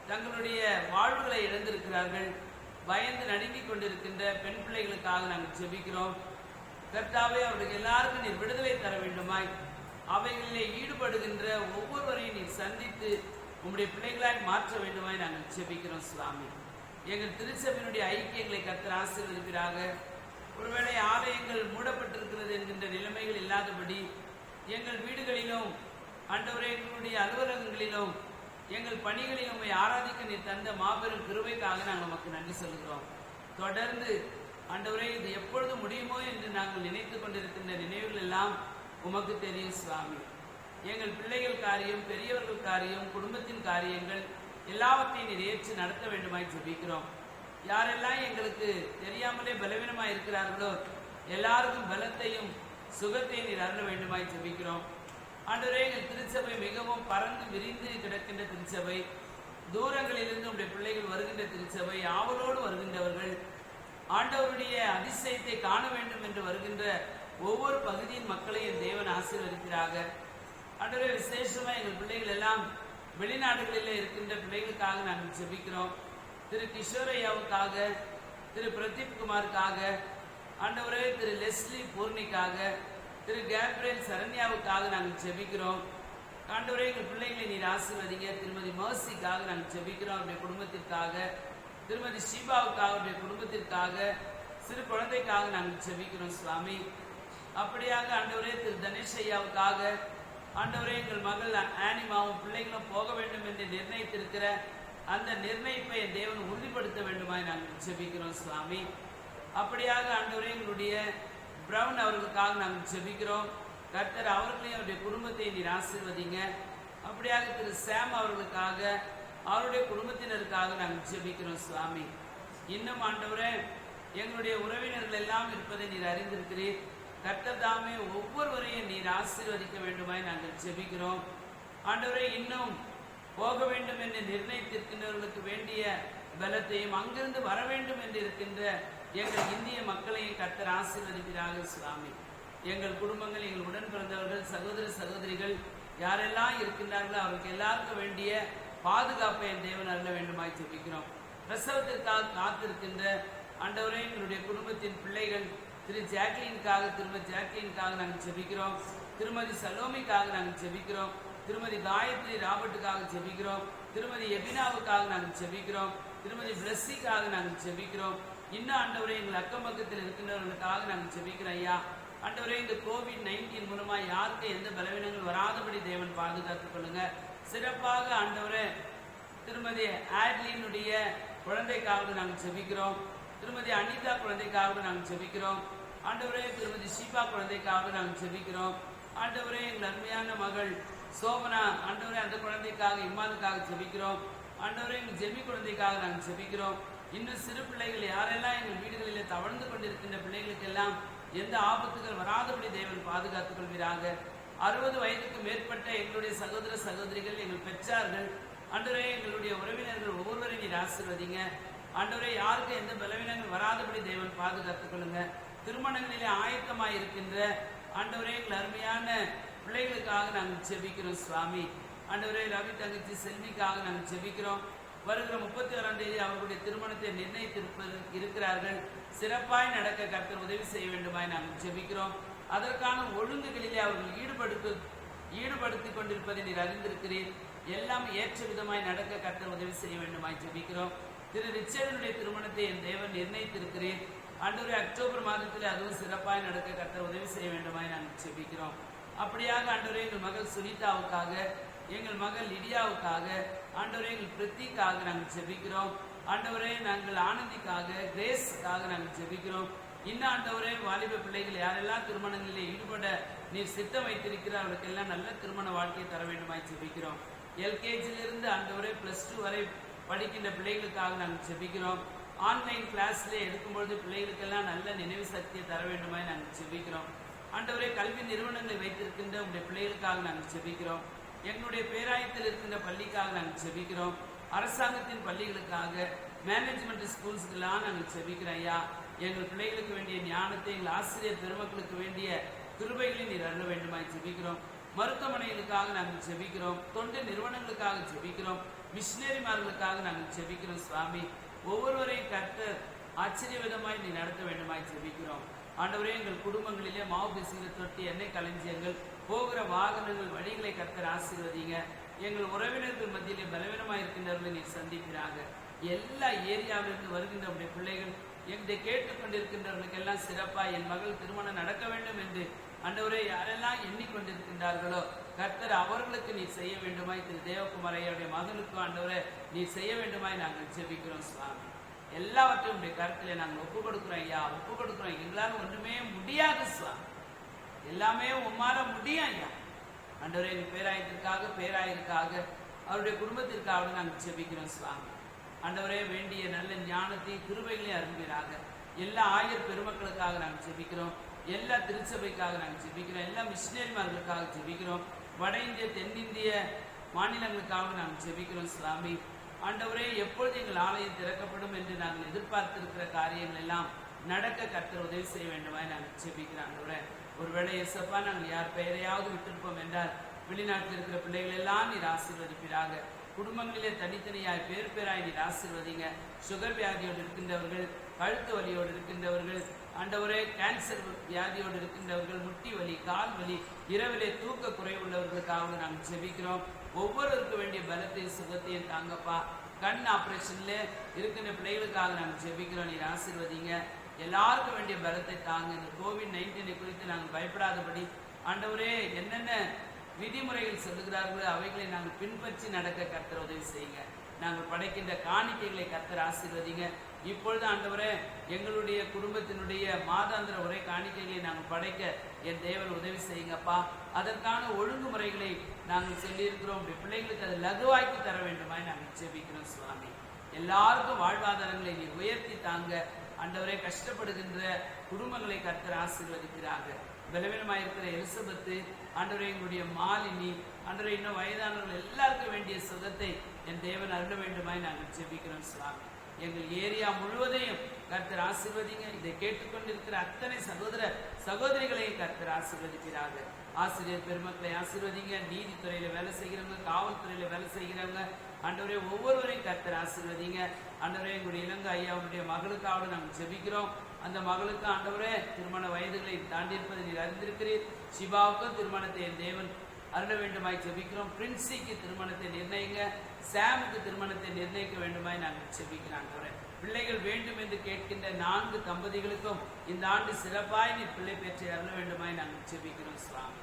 தங்களுடைய வாழ்வுகளை இழந்திருக்கிறார்கள். பயந்து நடுங்கிக் கொண்டிருக்கின்ற பெண் பிள்ளைகளுக்காக நாங்கள் ஜெபிக்கிறோம். கர்த்தாவே, அவர்களுக்கு எல்லாருக்கும் நீர் விடுதலை தர வேண்டுமாய், அவைகளிலே ஈடுபடுகின்ற ஒவ்வொருவரையும் நீர் சந்தித்து உம்முடைய பிள்ளைகளாய் மாற்ற வேண்டுமாய் நாங்கள் ஜெபிக்கிறோம். சுவாமி, எங்கள் திருச்சபையினுடைய ஐக்கியங்களை கர்த்தர் ஆசீர்வதிப்பீராக. ஒருவேளை ஆலயங்கள் மூடப்பட்டிருக்கிறது என்கின்ற நிலைமைகள் இல்லாதபடி எங்கள் வீடுகளிலும் ஆண்டவரே, எங்களுடைய அலுவலகங்களிலும் எங்கள் பணிகளில் உம்மை ஆராதிக்க நீர் தந்த மாபெரும் கிருபைக்காக நாங்கள் நமக்கு நன்றி சொல்கிறோம். தொடர்ந்து ஆண்டவரே, இது எப்பொழுது முடியுமோ என்று நாங்கள் நினைத்து கொண்டிருக்கின்ற நினைவுகள் எல்லாம் உமக்கு தெரியும். சுவாமி, எங்கள் பிள்ளைகள் காரியம், பெரியவர்கள் காரியம், குடும்பத்தின் காரியங்கள் எல்லாவற்றையும் நீர் ஏற்று நடத்த வேண்டுமாய் ஜெபிக்கிறோம். யாரெல்லாம் எங்களுக்கு தெரியாமலே பலவீனமாய் இருக்கிறார்களோ எல்லாருக்கும் பலத்தையும் சுகத்தையும் நீர் அருள வேண்டுமாய் ஜெபிக்கிறோம். ஆண்டவரே, எங்கள் திருச்சபை மிகவும் பறந்து விரிந்து கிடக்கின்ற திருச்சபை, தூரங்களிலிருந்து உடைய பிள்ளைகள் வருகின்ற திருச்சபை, ஆவலோடு வருகின்றவர்கள், ஆண்டவருடைய அதிசயத்தை காண வேண்டும் என்று வருகின்ற ஒவ்வொரு பகுதியின் மக்களை என் தேவன் ஆசீர்வதிக்கிறாக. ஆண்டவரே, விசேஷமாக எங்கள் பிள்ளைகள் எல்லாம் வெளிநாடுகளில் இருக்கின்ற பிள்ளைகளுக்காக நாங்கள் ஜெபிக்கிறோம். திரு கிஷோரையாவுக்காக, திரு பிரதீப் குமாருக்காக, ஆண்டவரே திரு லெஸ்லி பூர்ணிக்காக, திரு கேப்ரியல் சரண்யாவுக்காக நாங்கள் ஜெபிக்கிறோம். ஆண்டவரே, எங்கள் பிள்ளைகளை நீர் ஆசீர்வதிங்க. திருமதி மர்சிக்காக நாங்கள் ஜெபிக்கிறோம், அவருடைய குடும்பத்திற்காக. திருமதி ஷீபாவுக்காக, அவருடைய குடும்பத்திற்காக, சிறு குழந்தைக்காக நாங்கள் ஜெபிக்கிறோம். சுவாமி, அப்படியாக ஆண்டவரே திரு தனேஷ் ஐயாவுக்காக, ஆண்டவரே எங்கள் மகள் ஆனிமாவும் பிள்ளைகளும் போக வேண்டும் என்று நிர்ணயித்திருக்கிற அந்த நிர்ணயிப்பை என் தேவன் உறுதிப்படுத்த வேண்டுமாய் நாங்கள் ஜெபிக்கிறோம். சுவாமி, அப்படியாக ஆண்டவரே எங்களுடைய பிரவுன் அவர்களுக்காக நாங்கள் ஜெபிக்கிறோம். கர்த்தர் அவர்களையும் அவருடைய குடும்பத்தை நீர் ஆசீர்வதிங்க. அப்படியாக திரு சாம் அவர்களுக்காக, அவருடைய குடும்பத்தினருக்காக நாங்கள் ஜெபிக்கிறோம். சுவாமி, இன்னும் ஆண்டவரே எங்களுடைய உறவினர்கள் எல்லாம் இருப்பதை நீர் அறிந்திருக்கிறீர். கர்த்தர் தாமே ஒவ்வொருவரையும் நீர் ஆசீர்வதிக்க வேண்டுமாய் நாங்கள் ஜெபிக்கிறோம். ஆண்டவரே, இன்னும் போக வேண்டும் என்று நிர்ணயித்திருக்கின்றவர்களுக்கு வேண்டிய பலத்தையும் அங்கிருந்து வர வேண்டும் என்று இருக்கின்ற எங்கள் இந்திய மக்களையும் கர்த்தர் ஆசீர்வதிக்கிறாங்க. சுவாமி, எங்கள் குடும்பங்கள், எங்கள் உடன் பிறந்தவர்கள், சகோதர சகோதரிகள் யாரெல்லாம் இருக்கின்றார்களோ அவருக்கு எல்லாருக்கும் வேண்டிய பாதுகாப்பை என் தேவன் அருள வேண்டுமாய் ஜெபிக்கிறோம். பிரசவத்திற்காக காத்திருக்கின்ற ஆண்டவரே எங்களுடைய குடும்பத்தின் பிள்ளைகள் திரு ஜாக்லினுக்காக, திருமதி ஜாக்லினுக்காக நாங்கள் ஜெபிக்கிறோம். திருமதி சலோமிக்காக நாங்கள் ஜெபிக்கிறோம். திருமதி காயத்ரி ராபர்ட்டுக்காக ஜெபிக்கிறோம். திருமதி எபினாவுக்காக நாங்கள் செபிக்கிறோம். திருமதி பிளஸ்ஸிக்காக நாங்கள் செபிக்கிறோம். இன்னும் ஆண்டவரே எங்கள் அக்கம் பக்கத்தில் இருக்கின்றவர்களுக்காக நாங்கள் செபிக்கிறோம் ஐயா. ஆண்டவரே இந்த COVID-19 மூலமா யாருக்கு எந்த பலவீனங்கள் வராதபடி தேவன் பாதுகாத்துக் கொள்ளுங்க. சிறப்பாக ஆண்டவரே திருமதி ஆட்லினுடைய குழந்தைக்காக நாங்கள் செபிக்கிறோம். திருமதி அனிதா குழந்தைக்காக நாங்கள் செபிக்கிறோம். ஆண்டவரே திருமதி ஷீபா குழந்தைக்காக நாங்கள் செபிக்கிறோம். ஆண்டவரே எங்கள் அருமையான மகள் சோபனா, ஆண்டவரே அந்த குழந்தைக்காக இம்மானுக்காக செபிக்கிறோம். ஆண்டவரே எங்கள் ஜெமி குழந்தைக்காக நாங்கள் செபிக்கிறோம். இன்னும் சிறு பிள்ளைகள் யாரெல்லாம் எங்கள் வீடுகளிலே தவழ்ந்து கொண்டிருக்கின்ற பிள்ளைகளுக்கெல்லாம் எந்த ஆபத்துகள் வராதபடி தேவன் பாதுகாத்துக் கொள்வீராக. 60 வயதுக்கு மேற்பட்ட எங்களுடைய சகோதர சகோதரிகள், எங்கள் பெற்றார்கள், ஆண்டவரே எங்களுடைய உறவினர்கள் ஒவ்வொருவரையும் நீர் ஆசீர்வதிங்க. ஆண்டவரே யாருக்கு எந்த பலவீனங்கள் வராதபடி தேவன் பாதுகாத்துக் கொள்ளுங்க. திருமணங்களிலே ஆயத்தமாய் இருக்கின்ற ஆண்டவரே எங்கள் அருமையான பிள்ளைகளுக்காக நாங்கள் செபிக்கிறோம் சுவாமி. ஆண்டவரே ரவி தங்கச்சி செல்விக்காக நாங்கள் செபிக்கிறோம். வருகிற 31ஆம் தேதி அவர்களுடைய திருமணத்தை இருக்கிறார்கள். சிறப்பாய் நடக்க கர்த்தர் உதவி செய்ய வேண்டுமாய் நாங்கள் செபிக்கிறோம். அதற்கான ஒழுங்குகளிலே அவர்கள் ஈடுபடுத்திக் கொண்டிருப்பதை நீர் அறிந்திருக்கிறீர். எல்லாம் ஏற்ற விதமாய் நடக்க கர்த்தர் உதவி செய்ய வேண்டுமாய் ஜெபிக்கிறோம். திரு ரிச்சர்டனுடைய திருமணத்தை என் தேவன் நிர்ணயித்திருக்கிறேன். ஆண்டவரே அக்டோபர் மாதத்தில் அதுவும் சிறப்பாய் நடக்க கர்த்தர் உதவி செய்ய வேண்டுமாய் நாங்கள் ஜெபிக்கிறோம். அப்படியாக ஆண்டவரே எங்கள் மகள் சுனிதாவுக்காக, எங்கள் மகள் லிடியாவுக்காக, ஆண்டவரே எங்கள் பிரித்திக்காக நாங்கள் ஜெபிக்கிறோம். ஆண்டவரே நாங்கள் ஆனந்திக்காக, கிரேஸுக்காக நாங்கள் ஜெபிக்கிறோம். இன்னும் ஆண்டவரே வாலிப பிள்ளைகள் யாரெல்லாம் திருமணங்களில் ஈடுபட நீர் சித்தம் வைத்திருக்கிற அவர்களுக்கெல்லாம் நல்ல திருமண வாழ்க்கையை தர வேண்டுமாய் ஜெபிக்கிறோம். LKG ஆண்டவரே +2 வரை படிக்கின்ற பிள்ளைகளுக்காக நாங்கள் ஜெபிக்கிறோம். ஆன்லைன் கிளாஸ்ல எடுக்கும்பொழுது பிள்ளைகளுக்கெல்லாம் நல்ல நினைவு சக்தியை தர வேண்டுமாய் நாங்கள் ஜெபிக்கிறோம். ஆண்டவரே கல்வி நிறுவனங்களை வைத்திருக்கின்ற உங்களுடைய பிள்ளைகளுக்காக நாங்கள் ஜெபிக்கிறோம். எங்களுடைய பேராயத்தில் இருக்கின்ற பள்ளிக்காக நாங்கள் ஜெபிக்கிறோம். அரசாங்கத்தின் பள்ளிகளுக்காக, மேனேஜ்மெண்ட் ஸ்கூல்ஸ்க்கெல்லாம் நாங்கள் ஜெபிக்கிறோம் ஐயா. எங்கள் பிள்ளைகளுக்கு வேண்டிய ஞானத்தை, எங்கள் ஆசிரியர் பெருமக்களுக்கு வேண்டிய கிருபைகளை நீர் அருள வேண்டுமாய் ஜெபிக்கிறோம். மருத்துவமனைகளுக்காக நாங்கள் ஜெபிக்கிறோம். தொண்டு நிறுவனங்களுக்காக ஜெபிக்கிறோம். மிஷினரிமார்களுக்காக நாங்கள் ஜெபிக்கிறோம் சுவாமி. ஒவ்வொருவரையும் கர்த்தர் ஆச்சரியவிதமாய் நீ நடத்த வேண்டுமாய் ஜெபிக்கிறோம். ஆண்டவரே எங்கள் குடும்பங்களிலே மாவு பிசிற தொட்டி, எண்ணெய் களஞ்சியங்கள், போகிற வாகனங்கள், வழிகளை கர்த்தர் ஆசீர்வதிங்க. எங்கள் உறவினர்கள் மத்தியிலே பலவீனமாய் இருக்கின்றவர்களை நீர் சந்திக்கிறாங்க. எல்லா ஏரியாவிலிருந்து வருகின்ற உடைய பிள்ளைகள் எங்களை கேட்டுக்கொண்டிருக்கின்றவர்களுக்கெல்லாம் சிறப்பாக என் மகள் திருமணம் நடக்க வேண்டும் என்று ஆண்டவரே யாரெல்லாம் எண்ணிக்கொண்டிருக்கின்றார்களோ கர்த்தர் அவர்களுக்கு நீ செய்ய வேண்டுமாய் திரு தேவகுமார் ஐயாவுடைய மகனுக்கும் ஆண்டவரே நீ செய்ய வேண்டுமாய் நாங்கள் ஜெபிக்கிறோம் சுவாமி. எல்லாவற்றையும் உடைய கருத்திலே நாங்கள் ஒப்பு கொடுக்கிறோம் ஐயா, ஒப்பு கொடுக்கிறோம். எங்களால் ஒன்றுமே முடியாது சுவாமி, எல்லாமே உம்மால முடியும் ஐயா. ஆண்டவரே எங்கள் பேராயத்திற்காக அவருடைய குடும்பத்திற்காக நாங்கள் ஜெபிக்கிறோம் சுவாமி. ஆண்டவரே வேண்டிய நல்ல ஞானத்தை கிருபைகளையும் அருள்வீராக. எல்லா ஆயர் பெருமக்களுக்காக நாங்கள் ஜெபிக்கிறோம். எல்லா திருச்சபைக்காக நாங்கள் ஜெபிக்கிறோம். எல்லா மிஷினரிமார்களுக்காக ஜெபிக்கிறோம். வட இந்திய, தென்னிந்திய மாநிலங்களுக்காக நாங்கள் ஜெபிக்கிறோம் சுவாமி. ஆண்டவரே எப்பொழுது எங்கள் ஆலயம் திறக்கப்படும் என்று நாங்கள் எதிர்பார்த்திருக்கிற காரியங்கள் எல்லாம் நடக்க கர்த்தர் உதவி செய்ய வேண்டுமாய் நாங்கள் ஜெபிக்கிறோம். ஆண்டவரே ஒருவேளை எசப்பா நாங்கள் யார் பெயரையாவது விட்டிருப்போம் என்றால் வெளிநாட்டில் இருக்கிற பிள்ளைகள் எல்லாம் நீர் ஆசீர்வதிப்பீராக. குடும்பங்களிலே தனித்தனியாய் பேராய் நீர் ஆசீர்வதிங்க. சுகர் வியாதியோடு இருக்கின்றவர்கள், கழுத்து வலியோடு இருக்கின்றவர்கள், ஆண்டவரே கேன்சர் வியாதியோடு இருக்கின்றவர்கள், முட்டி வலி, கால் வலி, இரவிலே தூக்க குறைவுள்ளவர்களுக்காக நாங்கள் ஜெபிக்கிறோம். ஒவ்வொருவருக்கு வேண்டிய பலத்தையும் சுகத்தையும் தாங்கப்பா. கண் ஆபரேஷன்ல இருக்கின்ற பிள்ளைகளுக்காக நாங்கள் ஜெபிக்கிறோம். நீர் ஆசீர்வதிங்க. எல்லாருக்கும் வேண்டிய பலத்தை தாங்க. இந்த COVID-19 குறித்து நாங்கள் பயப்படாதபடி ஆண்டவரே என்னென்ன விதிமுறைகள் சொல்லுகிறார்களோ அவைகளை நாங்கள் பின்பற்றி நடக்க கர்த்தர் உதவி செய்யுங்க. நாங்கள் படைக்கின்ற காணிக்கைகளை கர்த்தர் ஆசீர்வதிங்க. இப்பொழுது ஆண்டவரே எங்களுடைய குடும்பத்தினுடைய மாதாந்திர உரை காணிக்கைகளை நாங்கள் படைக்க என் தேவன் உதவி செய்யுங்கப்பா. அதற்கான ஒழுங்குமுறைகளை நாங்கள் சொல்லியிருக்கிறோம். பிள்ளைகளுக்கு அதை லகுவாக்கி தர வேண்டுமாய் நாங்கள் ஜெபிக்கிறோம் சுவாமி. எல்லாருக்கும் வாழ்வாதாரங்களை நீ உயர்த்தி தாங்க. ஆண்டவரே கஷ்டப்படுகின்ற குடும்பங்களை கர்த்தர் ஆசீர்வதிக்கிறாங்க. பலவீனமாயிருக்கிற எலிசபெத்து, ஆண்டவரே எங்களுடைய மாலினி, ஆண்டவரே இன்னும் வயதானவர்கள் எல்லாருக்கும் வேண்டிய சுகத்தை என் தேவன் அருள வேண்டுமாய் நாங்கள் ஜெபிக்கிறோம் சுவாமி. எங்கள் ஏரியா முழுவதையும் கர்த்தர் ஆசீர்வதிங்க. இதை கேட்டுக்கொண்டிருக்கிற அத்தனை சகோதர சகோதரிகளையும் கர்த்தர் ஆசீர்வதிக்கிறாங்க. ஆசிரியர் பெருமக்களை ஆசீர்வதிங்க. நீதித்துறையில வேலை செய்கிறவங்க, காவல்துறையில வேலை செய்கிறவங்க, ஆண்டவரே ஒவ்வொருவரையும் கர்த்தர் ஆசீர்வதிங்க. ஆண்டவரே எங்களுடைய இலங்கை ஐயாவுடைய மகளுக்காக நாங்கள் ஜெபிக்கிறோம். அந்த மகளுக்கு ஆண்டவரே திருமண வயதுகளை தாண்டி இருப்பதை நீர் அறிந்திருக்கிறீர். சிவாவுக்கும் திருமணத்தை என் தேவன் அருள வேண்டுமாய் ஜெபிக்கிறோம். பிரின்சிக்கு திருமணத்தை நிர்ணயிங்க, சாமுக்கு திருமணத்தை நிர்ணயிக்க வேண்டுமாய் நாங்கள் ஜெபிக்கிறோம். பிள்ளைகள் வேண்டும் என்று கேட்கின்ற 4 தம்பதிகளுக்கும் இந்த ஆண்டு சிறப்பாய் நீ பிள்ளை பெற்று அருள வேண்டுமாய் நாங்கள் ஜெபிக்கிறோம். சுவாமி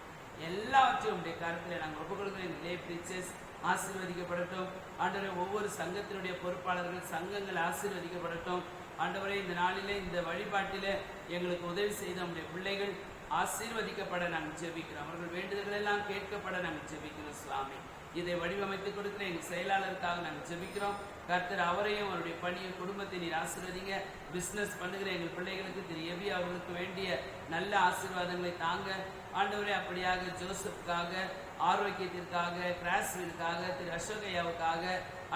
எல்லாவற்றையும் உடைய கருத்தில் நாங்கள் ஒப்புக்கொடுக்கிறோம். நிலை பிரிச்சஸ் ஆசீர்வதிக்கப்படட்டும் ஆண்டவரே. ஒவ்வொரு சங்கத்தினுடைய பொறுப்பாளர்கள் சங்கங்கள் ஆசீர்வதிக்கப்படட்டும் ஆண்டவரே. இந்த நாளிலே இந்த வழிபாட்டிலே எங்களுக்கு உதவி செய்த நம்முடைய பிள்ளைகள் ஆசீர்வதிக்கப்பட நாங்கள் ஜெபிக்கிறோம். அவர்கள் வேண்டுதல்கள் எல்லாம் கேட்கப்பட நாங்கள் ஜெபிக்கிறோம். சுவாமி இதை வடிவமைத்து கொடுக்கிற எங்கள் செயலாளருக்காக நாங்கள் ஜெபிக்கிறோம். கர்த்தர் அவரையும் அவருடைய பணியும் குடும்பத்தை நீர் ஆசீர்வதிங்க. பிசினஸ் பண்ணுகிற எங்கள் பிள்ளைகளுக்கு திரு எபி அவர்களுக்கு வேண்டிய நல்ல ஆசீர்வாதங்களை தாங்க ஆண்டவரே. அப்படியாக ஜோசப்புக்காக, ஆரோக்கியத்திற்காக, கிராஸ்விற்காக, திரு அசோகையாவுக்காக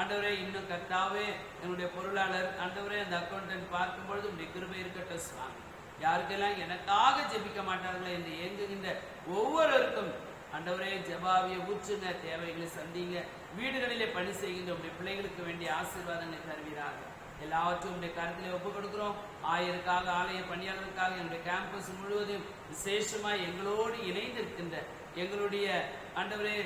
ஆண்டவரே, இன்னும் கர்த்தாவே எங்களுடைய பொருளாளர் ஆண்டவரே அந்த அக்கௌண்டன்ட் பார்க்கும் பொழுது உங்களுடைய கிருபை இருக்கட்டும். சுவாமி யாருக்கெல்லாம் எனக்காக ஜெபிக்க மாட்டார்களோ என்று ஏங்குகின்ற ஒவ்வொருவருக்கும் ஆண்டவரே ஜெபாவிய ஊற்றுங்க, தேவைகளை சந்திங்க. வீடுகளிலே பணி செய்கின்ற உடைய பிள்ளைகளுக்கு வேண்டிய ஆசீர்வாதங்களை தருவீராக. எல்லாவற்றையும் உடைய கருத்திலே ஒப்புக் கொடுக்கிறோம். ஆயருக்காக, ஆலய பணியாளருக்காக, என்னுடைய கேம்பஸ் முழுவதும் விசேஷமாய் எங்களோடு இணைந்திருக்கின்ற எங்களுடைய ஆண்டவரே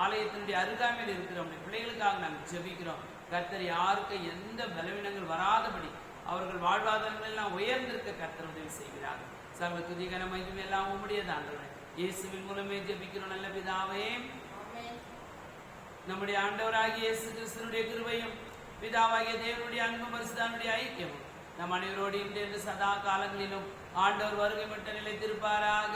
ஆலயத்தினுடைய அருகாமையில் இருக்கிற உடைய பிள்ளைகளுக்காக நாங்கள் ஜெபிக்கிறோம். கர்த்தர் யாருக்கு எந்த பலவீனங்கள் வராதபடி அவர்கள் வாழ்வாதாரங்கள் எல்லாம் உயர்ந்திருக்க கர்த்தர் உதவி செய்கிறார்கள். சர்வ துதி கனமையும் எல்லாம் உம்முடையது ஆண்டவரே. இயேசுவின் மூலமே ஜெபிக்கிறோம் நல்ல பிதாவே. நம்முடைய ஆண்டவராகிய இயேசு கிறிஸ்துவினுடைய கிருபையும் பிதாவாகிய தேவனுடைய அன்பும் பரிசுத்தனுடைய ஐக்கியமும் நம் அனைவரோடு இன்று சதா காலங்களிலும் ஆண்டவர் வருகை மட்டும் நிலைத்திருப்பாராக.